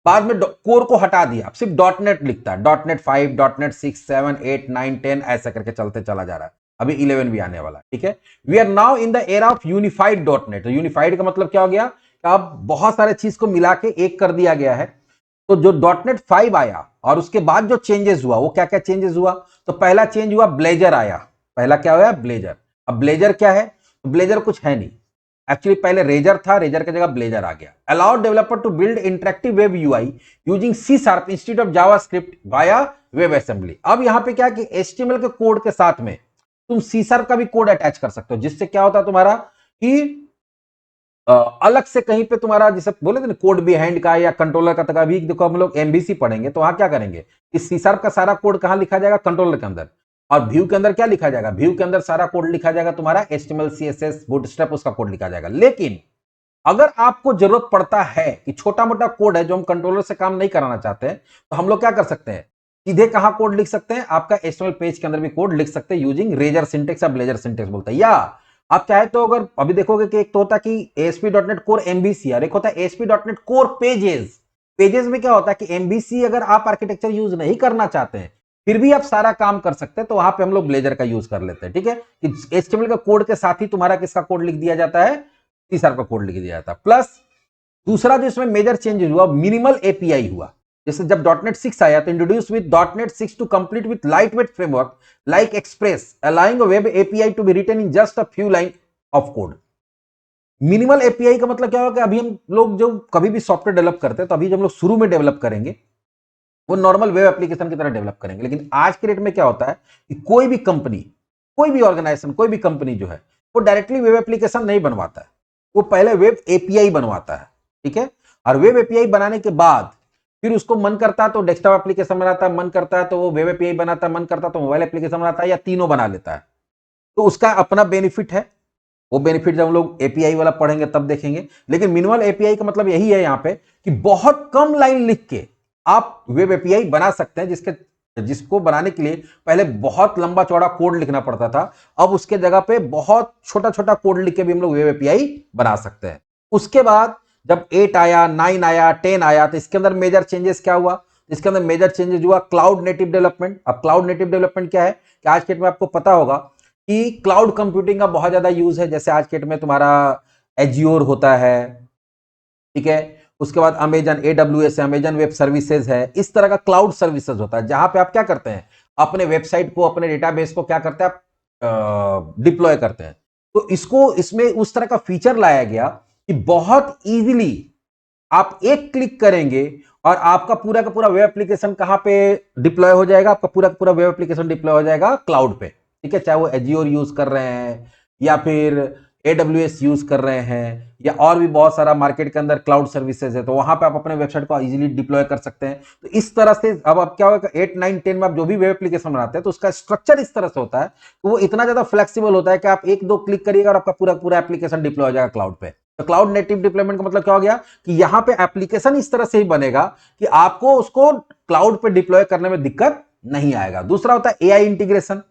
बाद में कोर को हटा दिया, अब सिर्फ डॉटनेट लिखता है, डॉटनेट 5 डॉटनेट 6 7 8 9 10, ऐसा करके चलते चला जा रहा है, अभी 11 भी आने वाला, ठीक है। We are now in the era of unified dotnet. तो यूनिफाइड का मतलब क्या हो गया, अब बहुत सारे चीज को मिला के एक कर दिया गया है। तो जो डॉटनेट 5 आया और उसके बाद जो चेंजेस हुआ, वो क्या क्या चेंजेस हुआ, तो पहला चेंज हुआ ब्लेजर आया, पहला क्या हुआ, ब्लेजर। अब ब्लेजर क्या है, तो ब्लेजर कुछ है नहीं, एक्चुअली पहले रेजर था, रेजर की जगह ब्लेजर आ गया। Allow developer to build interactive web UI using C sharp institute of JavaScript via web assembly. अब यहां पे क्या कि एचटीएमएल के कोड के साथ में तुम सी शार्प का भी कोड अटैच कर सकते हो, जिससे क्या होता है तुम्हारा कि अलग से कहीं पे तुम्हारा, जैसे बोले थे ना कोड बिहाइंड का या कंट्रोलर का, तक अभी देखो हम लोग एमबीसी पढ़ेंगे तो वहां क्या करेंगे कि सी शार्प का सारा कोड कहां लिखा जाएगा, कंट्रोलर के अंदर, और व्यू के अंदर क्या लिखा जाएगा, व्यू के अंदर सारा कोड लिखा जाएगा तुम्हारा एचटीएमएल सीएसएस बूटस्ट्रैप, उसका कोड लिखा जाएगा। लेकिन अगर आपको जरूरत पड़ता है कि छोटा मोटा कोड है जो हम कंट्रोलर से काम नहीं कराना चाहते हैं, तो हम लोग क्या कर सकते हैं, सीधे कहां कोड लिख सकते हैं, आपका एचटीएमएल पेज के अंदर भी कोड लिख सकते हैं यूजिंग रेजर सिंटेक्स या ब्लेजर सिंटेक्स बोलते हैं। या आप चाहे तो अगर अभी देखोगे कि एक तो होता है कि ASP.NET कोर एमबीसी, और एक होता है ASP.NET कोर पेजेस। पेजेस में क्या होता है कि एमबीसी अगर आप आर्किटेक्चर यूज नहीं करना चाहते हैं, फिर भी आप सारा काम कर सकते हैं, तो वहां पे हम लोग ब्लेजर का यूज कर लेते हैं, ठीक है, कि एचटीएमएल का कोड के साथ ही तुम्हारा किसका कोड लिख दिया जाता है, सी शार्प का कोड लिख दिया जाता है। प्लस दूसरा जो इसमें मेजर चेंज हुआ, मिनिमल एपीआई हुआ। जैसे जब डॉटनेट 6 आया तो introduce with dotnet 6 to complete with lightweight framework like express, allowing web API to be written in just a few line of code. Minimal API का मतलब क्या होगा, अभी हम लोग जो कभी भी सॉफ्टवेयर डेवलप करते हैं, तो अभी जब हम लोग शुरू में डेवलप करेंगे वो नॉर्मल वेब एप्लीकेशन की तरह डेवलप करेंगे। लेकिन आज के डेट में क्या होता है कि कोई भी कंपनी, कोई भी ऑर्गेनाइजेशन, कोई भी कंपनी जो है वो डायरेक्टली वेब एप्लीकेशन नहीं बनवाता है, वो पहले वेब एपीआई बनवाता है, ठीक है। और वेब एपीआई बनाने के बाद फिर उसको मन करता है तो डेस्कटॉप एप्लीकेशन बनाता है, मन करता है तो वो वेब एपीआई बनाता है, मन करता है तो मोबाइल एप्लीकेशन बनाता है, या तीनों बना लेता है। तो उसका अपना बेनिफिट है, वो बेनिफिट जब हम लोग एपीआई वाला पढ़ेंगे तब देखेंगे। लेकिन मिनिमल एपीआई का मतलब यही है यहां पे कि बहुत कम लाइन लिख के आप वेब एपीआई बना सकते हैं, जिसको बनाने के लिए पहले बहुत लंबा चौड़ा कोड लिखना पड़ता था, अब उसके जगह पे बहुत छोटा छोटा कोड लिख के भी हम लोग वेब एपीआई बना सकते हैं। उसके बाद जब 8 आया, 9 आया, 10 आया, तो इसके अंदर मेजर चेंजेस क्या हुआ, इसके अंदर मेजर चेंजेस हुआ क्लाउड नेटिव डेवलपमेंट। अब क्लाउड नेटिव डेवलपमेंट क्या है कि आज के डेट में आपको पता होगा कि क्लाउड कंप्यूटिंग का बहुत ज्यादा यूज है। जैसे आज के डेट में तुम्हारा एज्योर होता है, ठीक है, उसके बाद अमेजन AWS है, अमेजन वेब सर्विसेज है, इस तरह का क्लाउड सर्विसेज होता है, जहां पे आप क्या करते हैं, अपने वेबसाइट को, अपने डेटाबेस को क्या करते हैं, आप डिप्लॉय करते हैं। तो इसको, इसमें उस तरह का फीचर लाया गया कि बहुत इजीली आप एक क्लिक करेंगे और आपका पूरा का पूरा वेब एप्लीकेशन कहां पे डिप्लॉय हो जाएगा, आपका पूरा का पूरा वेब एप्लीकेशन डिप्लॉय हो जाएगा क्लाउड पे, ठीक है। चाहे वो एजियोर यूज कर रहे हैं या फिर AWS यूज कर रहे हैं या और भी बहुत सारा मार्केट के अंदर क्लाउड सर्विसेज है, तो वहां पे आप अपने वेबसाइट को इजीली डिप्लॉय कर सकते हैं। तो इस तरह से अब आप क्या होगा, 8, 9, 10 में आप जो भी वेब एप्लीकेशन बनाते हैं तो उसका स्ट्रक्चर इस तरह से होता है कि वो इतना ज्यादा फ्लेक्सिबल होता है कि आप एक दो क्लिक करिएगा और आपका पूरा पूरा एप्लीकेशन डिप्लॉय हो जाएगा क्लाउड पे। तो क्लाउड नेटिव डिप्लॉयमेंट का मतलब क्या हो गया कि यहां पे एप्लीकेशन इस तरह से ही बनेगा कि आपको उसको क्लाउड पे डिप्लॉय करने में दिक्कत नहीं आएगा। दूसरा होता है AI इंटीग्रेशन।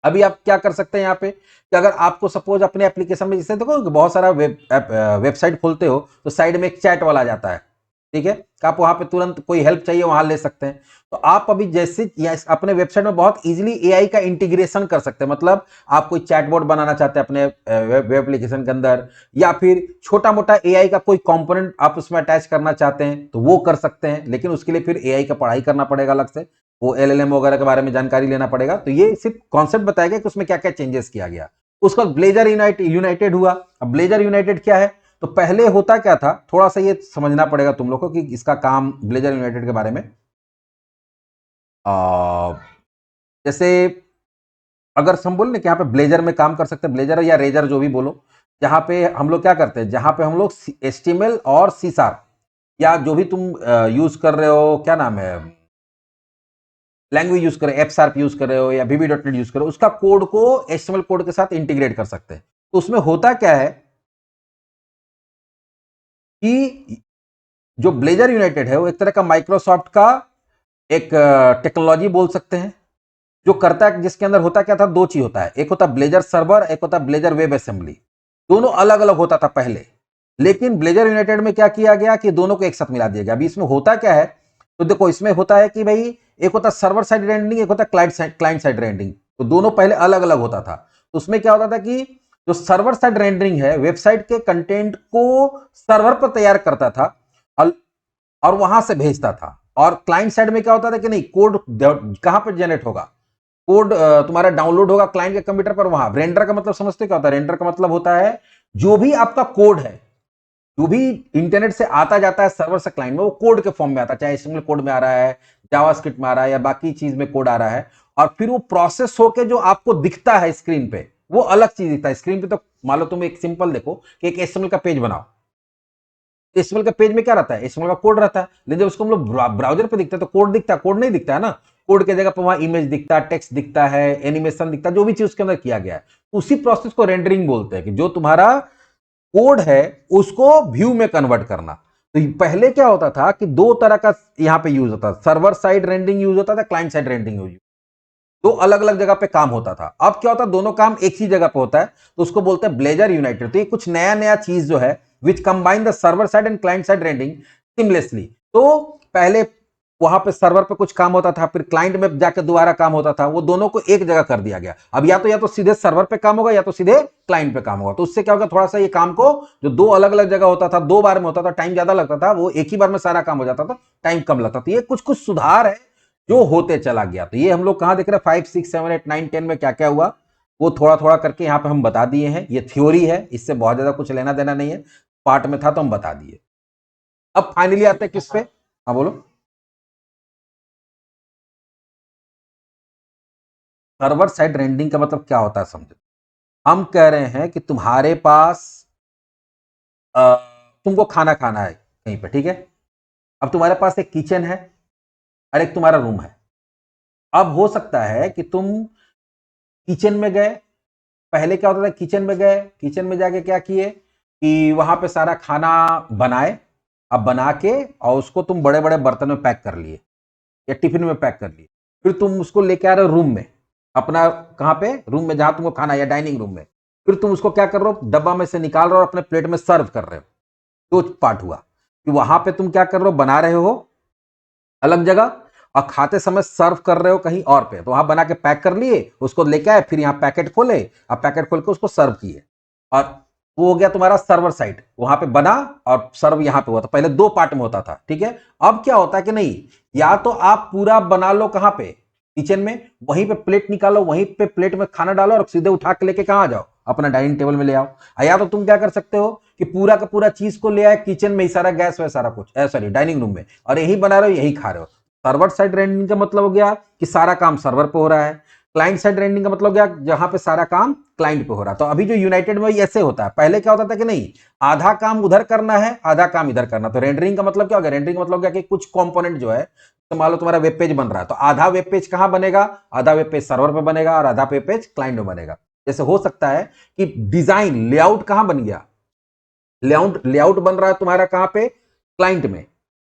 अभी आप क्या कर सकते हैं यहाँ पे कि अगर आपको सपोज अपने एप्लीकेशन में, जैसे देखो बहुत सारा वेबसाइट खोलते हो तो साइड में एक चैट वाला जाता है, ठीक है, कि आप वहां पे तुरंत कोई हेल्प चाहिए वहां ले सकते हैं। तो आप अभी जैसे अपने वेबसाइट में बहुत इजीली AI का इंटीग्रेशन कर सकते हैं। मतलब आप कोई चैटबॉट बनाना चाहते हैं अपने वेब एप्लीकेशन के अंदर, या फिर छोटा मोटा AI का कोई कंपोनेंट आप उसमें अटैच करना चाहते हैं तो वो कर सकते हैं, लेकिन उसके लिए फिर AI का पढ़ाई करना पड़ेगा अलग से, वो LLM वगैरह के बारे में जानकारी लेना पड़ेगा। तो ये सिर्फ कॉन्सेप्ट बताया गया कि उसमें क्या क्या चेंजेस किया गया। उसका ब्लेजर यूनाइटेड हुआ। अब ब्लेजर यूनाइटेड क्या है, तो पहले होता क्या था, थोड़ा सा ये समझना पड़ेगा तुम लोग को कि इसका काम ब्लेजर यूनाइटेड के बारे में। जैसे अगर हम बोले ना कि यहाँ पे ब्लेजर में काम कर सकते हैं, ब्लेजर या रेजर जो भी बोलो, जहां पे हम लोग क्या करते हैं, जहां पे हम लोग HTML और C# या जो भी तुम यूज कर रहे हो, क्या नाम है, लैंग्वेज यूज कर रहे हो, F# यूज कर रहे हो या VB.NET यूज कर रहे हो, उसका कोड को HTML कोड के साथ इंटीग्रेट कर सकते हैं। तो उसमें होता क्या है कि जो ब्लेजर यूनाइटेड है वो एक तरह का माइक्रोसॉफ्ट का एक टेक्नोलॉजी बोल सकते हैं, जो करता है, जिसके अंदर होता क्या था, दो चीज होता है, एक होता ब्लेजर सर्वर, एक होता ब्लेजर वेब असेंबली। दोनों अलग अलग होता था पहले, लेकिन ब्लेजर यूनाइटेड में क्या किया गया कि दोनों को एक साथ मिला दिया गया। अभी इसमें होता क्या है, तो देखो इसमें होता है कि भाई एक होता सर्वर साइड रेंडरिंग, एक होता क्लाइंट साइड रेंडरिंग। तो दोनों पहले अलग अलग होता था। तो उसमें क्या होता था कि जो सर्वर साइड रेंडरिंग है, वेबसाइट के कंटेंट को सर्वर पर तैयार करता था और वहां से भेजता था। और क्लाइंट साइड में क्या होता था कि नहीं, कोड कहां पर जनरेट होगा, कोड तुम्हारा डाउनलोड होगा क्लाइंट के कंप्यूटर पर। वहां रेंडर का मतलब समझते क्या होता है, रेंडर का मतलब होता है जो भी आपका कोड है, जो भी इंटरनेट से आता जाता है सर्वर से क्लाइंट में, वो कोड के फॉर्म में आता है, चाहे HTML कोड में आ रहा है, जावास्क्रिप्ट में आ रहा है या बाकी चीज में कोड आ रहा है। और फिर वो प्रोसेस होके जो आपको दिखता है स्क्रीन पे, वो अलग चीज दिखता है स्क्रीन पे। तो मान लो तुम एक सिंपल देखो कि एक HTML का पेज बनाओ, HTML का पेज में क्या रहता है, HTML का कोड रहता है, लेकिन जब उसको हम लोग ब्राउजर पे दिखता है तो कोड दिखता है, कोड नहीं दिखता है ना। कोड की जगह पर वहां इमेज दिखता है, टेक्स्ट दिखता है, एनिमेशन दिखता है, जो भी चीज उसके अंदर किया गया है, उसी प्रोसेस को रेंडरिंग बोलते हैं, कि जो तुम्हारा कोड है उसको व्यू में कन्वर्ट करना। तो पहले क्या होता था कि दो तरह का यहां पे यूज होता था, सर्वर साइड रेंडरिंग यूज होता था, क्लाइंट साइड रेंडरिंग यूज, दो अलग अलग जगह पे काम होता था। अब क्या होता है, दोनों काम एक ही जगह पे होता है, तो उसको बोलते हैं ब्लेजर यूनाइटेड। तो ये कुछ नया नया चीज जो है which combine the server side and client side rendering seamlessly. तो पहले वहां पे सर्वर पे कुछ काम होता था, फिर क्लाइंट में जाकर दोबारा काम होता था, वो दोनों को एक जगह कर दिया गया। अब या तो सीधे सर्वर पे काम होगा या तो सीधे क्लाइंट पे काम होगा। तो उससे क्या होगा, थोड़ा सा ये काम को, जो दो अलग अलग जगह होता था, दो बार में होता था, टाइम ज्यादा लगता था, वो एक ही बार में सारा काम हो जाता था, टाइम कम लगता था। ये कुछ कुछ सुधार है जो होते चला गया। तो ये हम लोग कहां देख रहे हैं, 5, 6, 7, 8, 9, 10 में क्या क्या हुआ, वो थोड़ा थोड़ा करके यहाँ पे हम बता दिए हैं। ये थ्योरी है, इससे बहुत ज्यादा कुछ लेना देना नहीं है, पार्ट में था तो हम बता दिए। अब फाइनली आते हैं किस पे, हाँ बोलो। सर्वर साइड रेंडरिंग का मतलब क्या होता है समझो। हम कह रहे हैं कि तुम्हारे पास तुमको खाना खाना है कहीं पे, ठीक है। अब तुम्हारे पास एक किचन है और एक तुम्हारा रूम है। अब हो सकता है कि तुम किचन में गए, पहले क्या होता था, किचन में गए, किचन में जाके क्या किए कि वहां पे सारा खाना बनाए। अब बना के और उसको तुम बड़े बड़े बर्तन में पैक कर लिए या टिफिन में पैक कर लिए, फिर तुम उसको लेके आ रहे हो रूम में अपना, कहां पे, रूम में जहां तुमको खाना, या डाइनिंग रूम में। फिर तुम उसको क्या कर रहे हो, डब्बा में से निकाल रहे हो और अपने प्लेट में सर्व कर रहे हो। दो पार्ट हुआ कि वहां पे तुम क्या कर रहे हो, बना रहे हो अलग जगह, और खाते समय सर्व कर रहे हो कहीं और पे। तो वहां बना के पैक कर लिए, उसको लेके आए, फिर यहाँ पैकेट खोले, अब पैकेट खोल के उसको सर्व किए, और वो हो गया तुम्हारा सर्वर साइड, वहां पे बना और सर्व यहाँ पे हुआ। तो पहले दो पार्ट में होता था, ठीक है। अब क्या होता है कि नहीं, या तो आप पूरा बना लो कहां पे, किचन में, वहीं पे प्लेट निकालो, वहीं पे प्लेट में खाना डालो और सीधे उठा के लेके कहां जाओ, अपना डाइनिंग टेबल में ले आओ। या तो तुम क्या कर सकते हो कि पूरा का पूरा चीज को ले आए किचन में ही, सारा गैस वै सारा कुछ, सॉरी डाइनिंग रूम में, और यही बना रहे हो यही खा रहे हो। सर्वर साइड रेंडरिंग का मतलब हो गया कि सारा काम सर्वर पे हो रहा है। क्लाइंट साइड रेंडरिंग का मतलब हो गया जहां पे सारा काम क्लाइंट पे हो रहा है। तो अभी जो यूनाइटेड में ऐसे होता है, पहले क्या होता था कि नहीं, आधा काम उधर करना है आधा काम इधर करना। तो रेंडरिंग का मतलब क्या हो गया, रेंडरिंग का मतलब हो गया कि कुछ कंपोनेंट जो है, तो मान लो तुम्हारा वेब पेज बन रहा है, तो आधा वेब पेज कहां बनेगा, आधा वेब पेज सर्वर पे बनेगा और आधा वेब पेज क्लाइंट में बनेगा। जैसे हो सकता है कि डिजाइन लेआउट कहां बन गया, लेआउट बन रहा है तुम्हारा कहां पे, क्लाइंट में,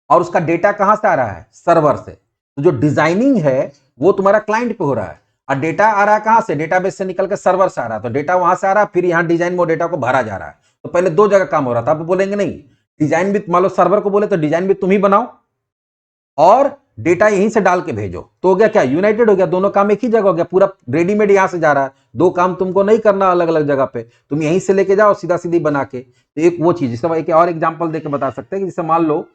और उसका डेटा कहां से आ रहा है, सर्वर से। तो जो डिजाइनिंग है वो तुम्हारा क्लाइंट पे हो रहा है, और डेटा आ रहा है कहां से, डेटाबेस से निकल के सर्वर से आ रहा है। तो डेटा वहां से आ रहा है, फिर यहां डिजाइन में डेटा को भरा जा रहा है। तो पहले दो जगह काम हो रहा था, अब बोलेंगे नहीं, डिजाइन भी मान लो सर्वर को बोले तो डिजाइन भी तुम ही बनाओ और डेटा यहीं से डाल के भेजो। तो हो गया क्या, यूनाइटेड हो गया, दोनों काम एक ही जगह हो गया, पूरा रेडीमेड यहां से जा रहा है। दो काम तुमको नहीं करना अलग अलग जगह पे, तुम यहीं से लेके जाओ सीधा सीधी बना के। तो एक वो चीज, इसका एक और एग्जांपल देके बता सकते हैं कि जैसे मान लो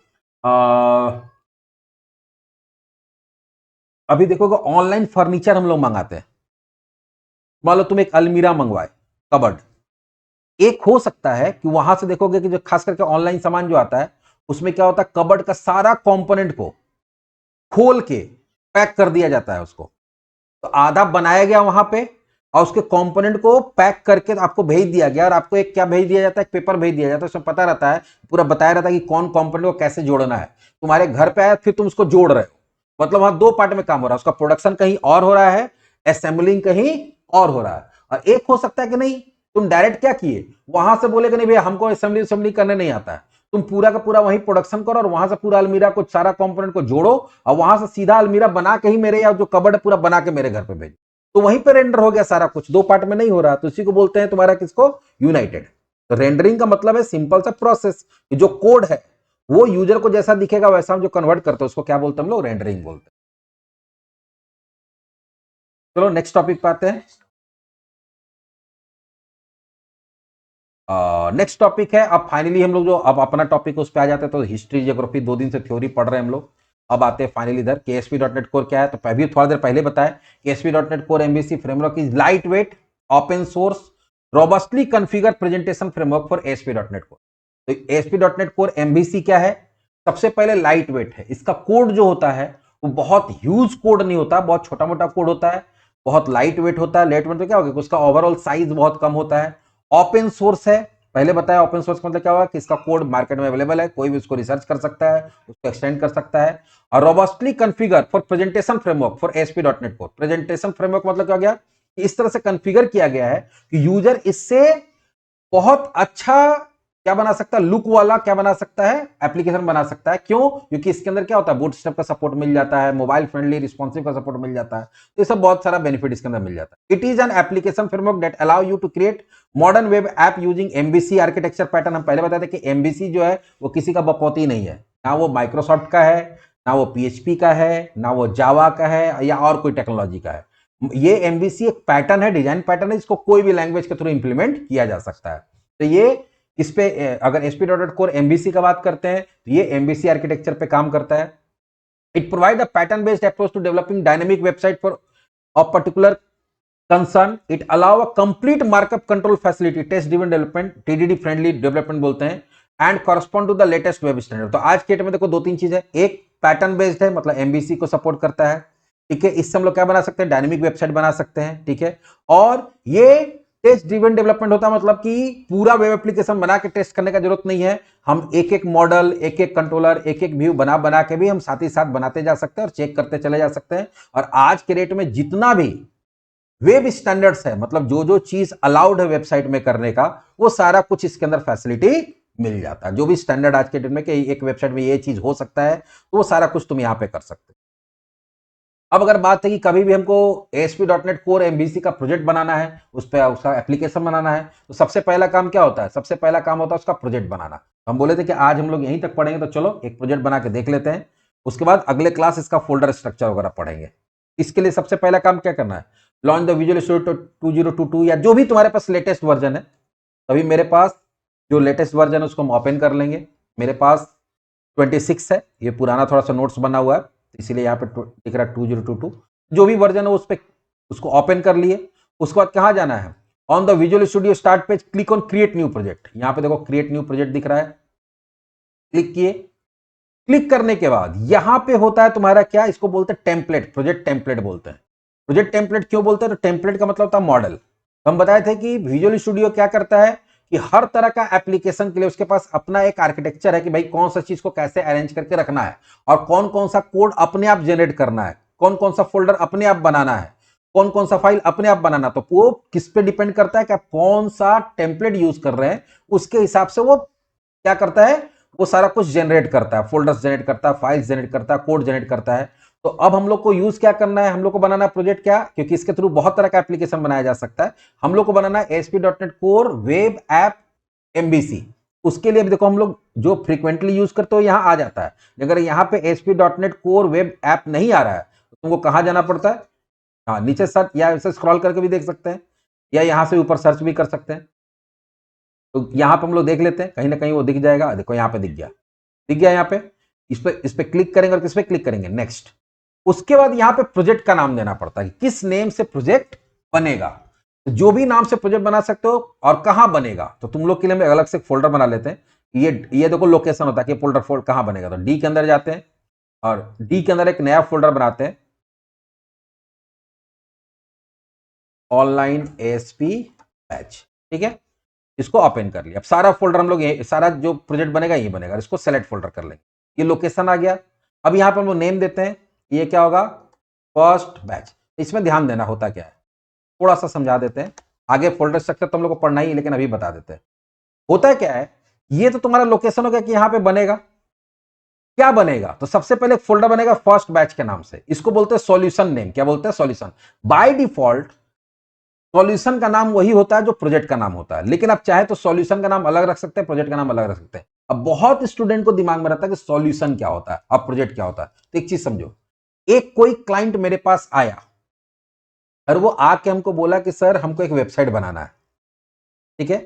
अभी देखोगे ऑनलाइन फर्नीचर हम लोग मंगाते हैं। मान लो तुम एक अलमीरा मंगवाए, कबर्ड, एक हो सकता है कि वहां से देखोगे कि जो खास करके ऑनलाइन सामान जो आता है उसमें क्या होता है, कबर्ड का सारा कंपोनेंट को खोल के पैक कर दिया जाता है उसको। तो आधा बनाया गया वहां पे और उसके कंपोनेंट को पैक करके आपको भेज दिया गया, और आपको एक क्या भेज दिया जाता है, एक पेपर भेज दिया जाता है, उसमें पता रहता है, पूरा बताया रहता है कि कौन कंपोनेंट को कैसे जोड़ना है। तुम्हारे घर पे आया, फिर तुम उसको जोड़ रहे हो, मतलब वहां दो पार्ट में काम हो रहा है, उसका प्रोडक्शन कहीं और हो रहा है, असेंबलिंग कहीं और हो रहा है। और एक हो सकता है कि नहीं, तुम डायरेक्ट क्या किए, वहां से बोले कि नहीं भैया हमको असेंबली करने नहीं आता है, तुम पूरा का पूरा वहीं प्रोडक्शन करो और वहां से पूरा अलमीरा को सारा कंपोनेंट को जोड़ो और वहां से सीधा अलमीरा बना के ही मेरे, या जो कबर्ड पूरा बना के मेरे घर पे भेजो। तो वहीं पे रेंडर हो गया सारा कुछ, दो पार्ट में नहीं हो रहा। तो इसी को बोलते हैं तुम्हारा किसको, यूनाइटेड। तो रेंडरिंग का मतलब है सिंपल सा प्रोसेस, जो कोड है वो यूजर को जैसा दिखेगा वैसा हम जो कन्वर्ट करते हैं उसको क्या बोलते हैं हम लोग, रेंडरिंग बोलते हैं। चलो नेक्स्ट टॉपिक पे आते हैं। नेक्स्ट टॉपिक है, अब फाइनली हम लोग जो अब अपना टॉपिक उस पे आ जाते हैं। तो हिस्ट्री ज्योग्राफी 2 दिन से थ्योरी पढ़ रहे हैं हम लोग, अब आते हैं फाइनली इधर के S P dot net core क्या है। तो अभी थोड़ा देर पहले बताया के S P dot net core MVC framework is light weight open source robustly configure presentation framework for ASP dot net core. तो ASP dot net core MVC क्या है, सबसे पहले लाइट वेट है। इसका कोड जो होता है वो बहुत ह्यूज कोड नहीं होता, बहुत छोटा मोटा कोड होता है, बहुत लाइट वेट होता है। लाइट वेट तो क्या होगा, उसका ओवरऑल साइज बहुत कम होता है। ओपन सोर्स है, पहले बताया ओपन सोर्स मतलब क्या होगा कि इसका कोड मार्केट में अवेलेबल है, कोई भी उसको रिसर्च कर सकता है, उसको एक्सटेंड कर सकता है। और robustly configure for presentation framework for ASP dot net core. Presentation framework मतलब क्या हो गया, इस तरह से कॉन्फ़िगर किया गया है कि यूजर इससे बहुत अच्छा क्या बना सकता है, लुक वाला क्या बना सकता है, एप्लीकेशन बना सकता है। क्यों, क्योंकि इसके अंदर क्या होता है, बूटस्ट्रैप का सपोर्ट मिल जाता है, मोबाइल फ्रेंडली रिस्पॉन्सिव का सपोर्ट मिल जाता है। तो ये सब बहुत सारा बेनिफिट इसके अंदर मिल जाता है। It is an application framework that allow you to create modern web app using MVC architecture pattern. हम पहले बताते कि एमबीसी जो है वो किसी का बकौती नहीं है, ना वो माइक्रोसॉफ्ट का है, ना वो पीएचपी का है, ना वो जावा का है या और कोई टेक्नोलॉजी का है। ये एमबीसी एक पैटर्न है, डिजाइन पैटर्न है, इसको कोई भी लैंग्वेज के थ्रू इंप्लीमेंट किया जा सकता है। तो ये इस पे अगर एसपी डॉट कोर एमबीसी का बात करते हैं तो ये एमबीसी आर्किटेक्चर पे काम करता है। It provide a pattern based approach to developing dynamic website for a particular concern. It allow a complete markup control facility, test driven development, TDD friendly development बोलते हैं, and correspond to the latest web standard. तो आज के date में देखो दो तीन चीजें, एक पैटर्न बेस्ड है मतलब एमबीसी को सपोर्ट करता है, ठीक है, इससे हम लोग क्या बना सकते हैं, डायनेमिक वेबसाइट बना सकते हैं, ठीक है। और ये टेस्ट ड्रिवन डेवलपमेंट होता है, मतलब कि पूरा वेब एप्लीकेशन बना के टेस्ट करने का जरूरत नहीं है, हम एक एक मॉडल, एक एक कंट्रोलर, एक एक व्यू बना बना के भी हम साथ ही साथ बनाते जा सकते हैं और चेक करते चले जा सकते हैं। और आज के रेट में जितना भी वेब स्टैंडर्ड्स है, मतलब जो जो चीज अलाउड है वेबसाइट में करने का, वो सारा कुछ इसके अंदर फैसिलिटी मिल जाता है। जो भी स्टैंडर्ड आज के डेट में कि एक वेबसाइट में ये चीज हो सकता है, तो वो सारा कुछ तुम यहां पे कर सकते हो। अब अगर बात है कि कभी भी हमको ASP.NET Core MVC का प्रोजेक्ट बनाना है, उस पर उसका एप्लीकेशन बनाना है, तो सबसे पहला काम क्या होता है, सबसे पहला काम होता है उसका प्रोजेक्ट बनाना। हम बोले थे कि आज हम लोग यहीं तक पढ़ेंगे, तो चलो एक प्रोजेक्ट बना के देख लेते हैं। उसके बाद अगले क्लास इसका फोल्डर स्ट्रक्चर वगैरह पढ़ेंगे। इसके लिए सबसे पहला काम क्या करना है, लॉन्च द विजुअल स्टूडियो 2022 या जो भी तुम्हारे पास लेटेस्ट वर्जन है। अभी मेरे पास जो लेटेस्ट वर्जन है उसको हम ओपन कर लेंगे। मेरे पास 26 है, ये पुराना थोड़ा सा नोट्स बना हुआ है, इसीलिए यहाँ पे दिख रहा है 2022। जो भी वर्जन है उस पर उसको ओपन कर लिए। उसके बाद कहाँ जाना है, on the visual studio start page click on create new project. यहां पे देखो क्रिएट न्यू प्रोजेक्ट दिख रहा है, क्लिक किए। क्लिक करने के बाद यहां पे होता है तुम्हारा क्या, इसको बोलते हैं टेम्पलेट, प्रोजेक्ट टेम्पलेट बोलते हैं। प्रोजेक्ट टेम्पलेट क्यों बोलते हैं, तो टेम्पलेट का मतलब होता है मॉडल। हम बताए थे कि विजुअल स्टूडियो क्या करता है कि हर तरह का एप्लीकेशन के लिए उसके पास अपना एक आर्किटेक्चर है कि भाई कौन सा चीज को कैसे अरेंज करके रखना है, और कौन कौन सा कोड अपने आप जनरेट करना है, कौन कौन सा फोल्डर अपने आप बनाना है, कौन कौन सा फाइल अपने आप बनाना। तो वो किस पे डिपेंड करता है कि आप कौन सा टेम्पलेट यूज कर रहे हैं, उसके हिसाब से वो क्या करता है, वो सारा कुछ जनरेट करता है, फोल्डर्स जनरेट करता है, फाइल्स जनरेट करता है, कोड जनरेट करता है। तो अब हम लोग को यूज क्या करना है, हम लोग को बनाना है प्रोजेक्ट क्या, क्योंकि इसके थ्रू बहुत तरह का एप्लीकेशन बनाया जा सकता है। हम लोग को बनाना है ASP.NET core web app MVC। उसके लिए भी देखो हम लोग जो फ्रीक्वेंटली यूज करते हो यहां आ जाता है, अगर यहां पे ASP.NET कोर वेब ऐप नहीं आ रहा है तो तुमको कहां जाना पड़ता है, हाँ नीचे सर्च, या इसे स्क्रॉल करके भी देख सकते हैं, या यहां से ऊपर सर्च भी कर सकते हैं। तो यहां पे हम लोग देख लेते हैं, कहीं ना कहीं वो दिख जाएगा। देखो यहां पे दिख गया, दिख गया। यहां पे इस पे क्लिक करेंगे और किस पे क्लिक करेंगे, नेक्स्ट। उसके बाद यहां पे प्रोजेक्ट का नाम देना पड़ता है कि किस नेम से प्रोजेक्ट बनेगा। तो जो भी नाम से प्रोजेक्ट बना सकते हो, और कहां बनेगा तो तुम लोग के लिए हम अलग से फोल्डर बना लेते हैं। ये देखो लोकेशन होता है कि फोल्डर कहां बनेगा, तो डी के अंदर जाते हैं और डी के अंदर एक नया फोल्डर बनाते हैं, ऑनलाइन ASP बैच। ठीक है, इसको ओपन कर लिया। अब सारा फोल्डर हम लोग, सारा जो प्रोजेक्ट बनेगा ये बनेगा, इसको सेलेक्ट फोल्डर कर लेंगे। ये लोकेशन आ गया। अब यहां पर हम लोग नेम देते हैं, ये क्या होगा, फर्स्ट बैच। इसमें ध्यान देना होता क्या है, थोड़ा सा समझा देते हैं। आगे फोल्डर स्ट्रक्चर तो हम लोग को पढ़ना ही, लेकिन अभी बता देते हैं। होता है क्या है, ये तो तुम्हारा लोकेशन हो गया कि यहां पे बनेगा, क्या बनेगा, तो सबसे पहले एक फोल्डर बनेगा फर्स्ट बैच के नाम से। इसको बोलते हैं सॉल्यूशन नेम। क्या बोलते हैं, सॉल्यूशन। बाय डिफॉल्ट सॉल्यूशन का नाम वही होता है जो प्रोजेक्ट का नाम होता है, लेकिन आप चाहे तो सॉल्यूशन का नाम अलग रख सकते हैं, प्रोजेक्ट का नाम अलग रख सकते हैं। अब बहुत स्टूडेंट को दिमाग में रहता है कि सॉल्यूशन क्या होता है, अब प्रोजेक्ट क्या होता है। तो एक चीज समझो, एक कोई क्लाइंट मेरे पास आया और वो आके हमको बोला कि सर हमको एक वेबसाइट बनाना है, ठीक है,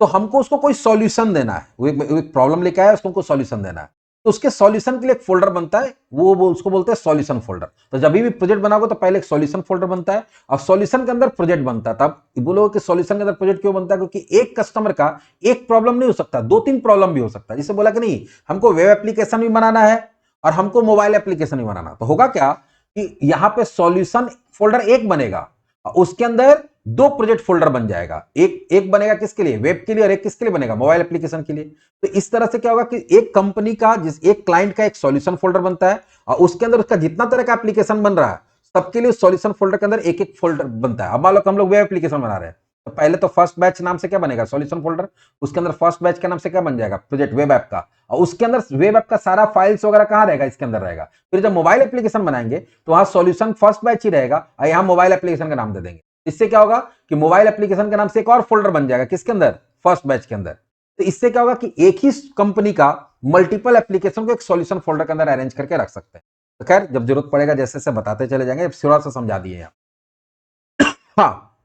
तो हमको उसको कोई सॉल्यूशन देना है। वो एक प्रॉब्लम लेके आया, उसको हमको सॉल्यूशन देना है। तो उसके सॉल्यूशन के लिए एक फोल्डर बनता है, वो उसको बोलते हैं सॉल्यूशन फोल्डर। तो जब भी प्रोजेक्ट बनाओगे तो पहले एक सॉल्यूशन फोल्डर बनता है, और सॉल्यूशन के अंदर प्रोजेक्ट बनता है। तब बोलोगे कि सॉल्यूशन के अंदर प्रोजेक्ट क्यों बनता है, क्योंकि एक कस्टमर का एक प्रॉब्लम नहीं हो सकता, 2-3 प्रॉब्लम भी हो सकता है। जिसे बोला कि नहीं हमको वेब एप्लीकेशन भी बनाना है और हमको मोबाइल एप्लीकेशन भी बनाना, तो होगा क्या कि यहां पे सॉल्यूशन फोल्डर एक बनेगा, उसके अंदर 2 प्रोजेक्ट फोल्डर बन जाएगा। एक बनेगा किसके लिए, वेब के लिए, और एक किसके लिए बनेगा, मोबाइल एप्लीकेशन के लिए। तो इस तरह से क्या होगा कि एक कंपनी का, एक क्लाइंट का एक सॉल्यूशन फोल्डर बनता है, और उसके अंदर उसका जितना तरह का एप्लीकेशन बन रहा है सबके लिए सॉल्यूशन फोल्डर के अंदर एक एक फोल्डर बनता है। अब मान लो हम लोग वेब एप्लीकेशन बना रहे हैं, तो पहले तो फर्स्ट बैच नाम से क्या बनेगा, सॉल्यूशन फोल्डर। उसके अंदर फर्स्ट बैच के नाम से क्या बन जाएगा, प्रोजेक्ट वेब ऐप का। और उसके अंदर वेब ऐप का सारा फाइल्स वगैरह कहां रहेगा, इसके अंदर रहेगा। फिर जब मोबाइल एप्लीकेशन बनाएंगे तो वहां सॉल्यूशन फर्स्ट बैच ही रहेगा, और यहां मोबाइल एप्लीकेशन का नाम दे देंगे। इससे क्या होगा कि मोबाइल एप्लीकेशन के नाम से एक और फोल्डर बन जाएगा, किसके अंदर, फर्स्ट बैच के अंदर। तो इससे क्या होगा कि एक ही कंपनी का मल्टीपल एप्लीकेशन को एक सॉल्यूशन फोल्डर के अंदर अरेंज करके रख सकते हैं। तो खैर जब जरूरत पड़ेगा जैसे जैसे बताते चले जाएंगे, थोड़ा सा समझा दिए यहां। हाँ,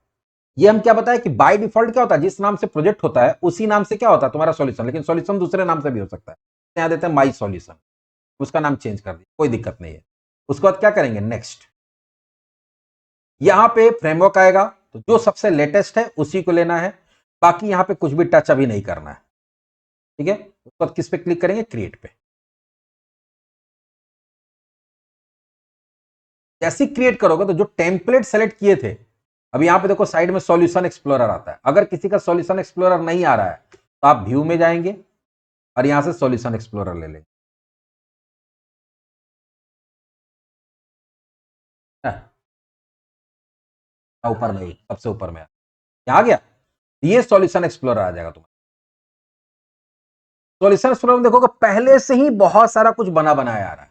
ये हम क्या बताया कि बाय डिफॉल्ट क्या होता है, जिस नाम से प्रोजेक्ट होता है उसी नाम से क्या होता है तुम्हारा सॉल्यूशन, लेकिन सॉल्यूशन दूसरे नाम से भी हो सकता है। यहां देते हैं माई सॉल्यूशन, उसका नाम चेंज कर दिया, कोई दिक्कत नहीं है। उसके बाद क्या करेंगे, नेक्स्ट। यहां पे फ्रेमवर्क आएगा, तो जो सबसे लेटेस्ट है उसी को लेना है, बाकी यहां पे कुछ भी टच अभी नहीं करना है। ठीक है, उसके बाद किस पे क्लिक करेंगे, क्रिएट पे। जैसे क्रिएट करोगे तो जो टेम्पलेट सेलेक्ट किए थे, अब यहां पे देखो साइड में सॉल्यूशन एक्सप्लोरर आता है। अगर किसी का सॉल्यूशन एक्सप्लोरर नहीं आ रहा है तो आप व्यू में जाएंगे और यहां से सॉल्यूशन एक्सप्लोरर ले लेंगे। ऊपर में, सबसे ऊपर में आ गया, ये सॉल्यूशन एक्सप्लोरर आ जाएगा तुम्हारा। सॉल्यूशन एक्सप्लोरर में देखो पहले से ही बहुत सारा कुछ बना बनाया आ रहा है,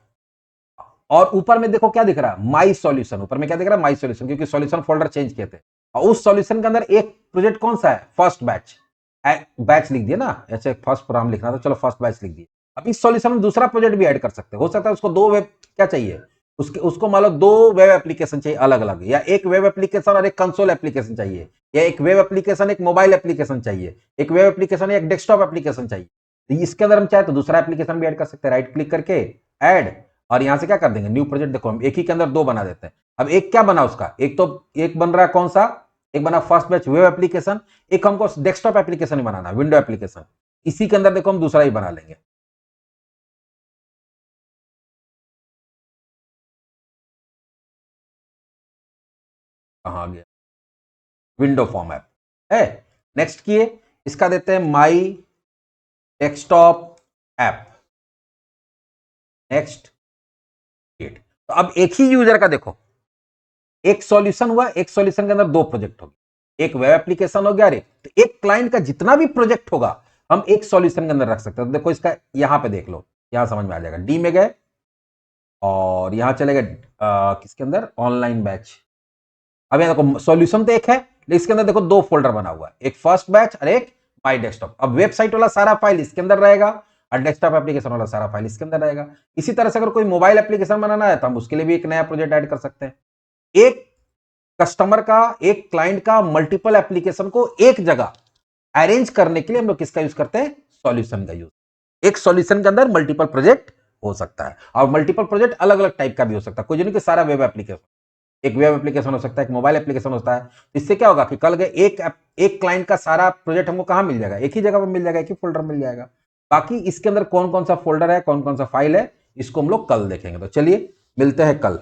और ऊपर में देखो क्या दिख रहा है, माई सॉल्यूशन। ऊपर में क्या दिख रहा है, माई सॉल्यूशन, क्योंकि सॉल्यूशन फोल्डर चेंज किए थे। और उस सॉल्यूशन के अंदर एक प्रोजेक्ट कौन सा है, फर्स्ट बैच। बैच लिख दिया ना, ऐसे फर्स्ट प्रोग्राम लिखना था, चलो फर्स्ट बैच लिख दिया। अब इस सॉल्यूशन में दूसरा प्रोजेक्ट भी ऐड कर सकते हो सकता है उसको 2 वेब क्या चाहिए, उसको मान लो 2 वेब एप्लीकेशन चाहिए अलग अलग, या एक वेब एप्लीकेशन और एक कंसोल एप्लीकेशन चाहिए, या एक वेब एप्लीकेशन एक मोबाइल एप्लीकेशन चाहिए, एक वेब एप्लीकेशन एक डेस्कटॉप एप्लीकेशन चाहिए। तो इसके अंदर हम चाहे तो दूसरा एप्लीकेशन भी ऐड कर सकते हैं, राइट क्लिक करके ऐड, और यहां से क्या कर देंगे, न्यू प्रोजेक्ट। देखो हम एक ही के अंदर 2 बना देते हैं। अब एक क्या बना उसका, एक तो एक बन रहा है कौन सा, एक बना फर्स्ट बैच वेब एप्लीकेशन, एक हमको डेस्कटॉप एप्लीकेशन ही बनाना, विंडो एप्लीकेशन। इसी के अंदर देखो हम दूसरा ही बना लेंगे। कहां गया, विंडो फॉर्म ऐप है। नेक्स्ट किए, इसका देते हैं माई डेस्कटॉप ऐप। Next create. तो अब एक ही यूजर का देखो, एक सॉल्यूशन हुआ, एक सॉल्यूशन के अंदर दो प्रोजेक्ट हो गए, एक वेब एप्लीकेशन हो गया। तो एक क्लाइंट का जितना भी प्रोजेक्ट होगा हम एक सॉल्यूशन के अंदर रख सकते हैं। तो देखो इसका यहां पे देख लो, यहां समझ में आ जाएगा। डी में गए और यहां चले गए किसके अंदर, ऑनलाइन बैच। अब यहां देखो सॉल्यूशन तो एक है, लेकिन इसके अंदर देखो दो फोल्डर बना हुआ है, एक फर्स्ट बैच और एक माई डेस्कटॉप। अब वेबसाइट वाला सारा फाइल इसके अंदर रहेगा और डेस्कटॉप एप्लीकेशन वाला सारा फाइल इसके अंदर रहेगा। इसी तरह से अगर कोई मोबाइल एप्लीकेशन बनाना है तो हम उसके लिए भी एक नया प्रोजेक्ट ऐड कर सकते हैं। एक कस्टमर का, एक क्लाइंट का मल्टीपल एप्लीकेशन को एक जगह अरेंज करने के लिए हम लोग किसका यूज करते हैं, सॉल्यूशन का यूज। एक सॉल्यूशन के अंदर मल्टीपल प्रोजेक्ट हो सकता है और मल्टीपल प्रोजेक्ट अलग अलग टाइप का भी हो सकता है। कोई नहीं कि सारा वेब एप्लीकेशन, एक वेब एप्लीकेशन हो सकता है, एक मोबाइल एप्लीकेशन होता है। इससे क्या होगा कि कल गए एक क्लाइंट का सारा प्रोजेक्ट हमको कहां मिल जाएगा, एक ही जगह पर मिल जाएगा, एक ही फोल्डर मिल जाएगा। बाकी इसके अंदर कौन कौन सा फोल्डर है, कौन कौन सा फाइल है, इसको हम लोग कल देखेंगे। तो चलिए मिलते हैं कल।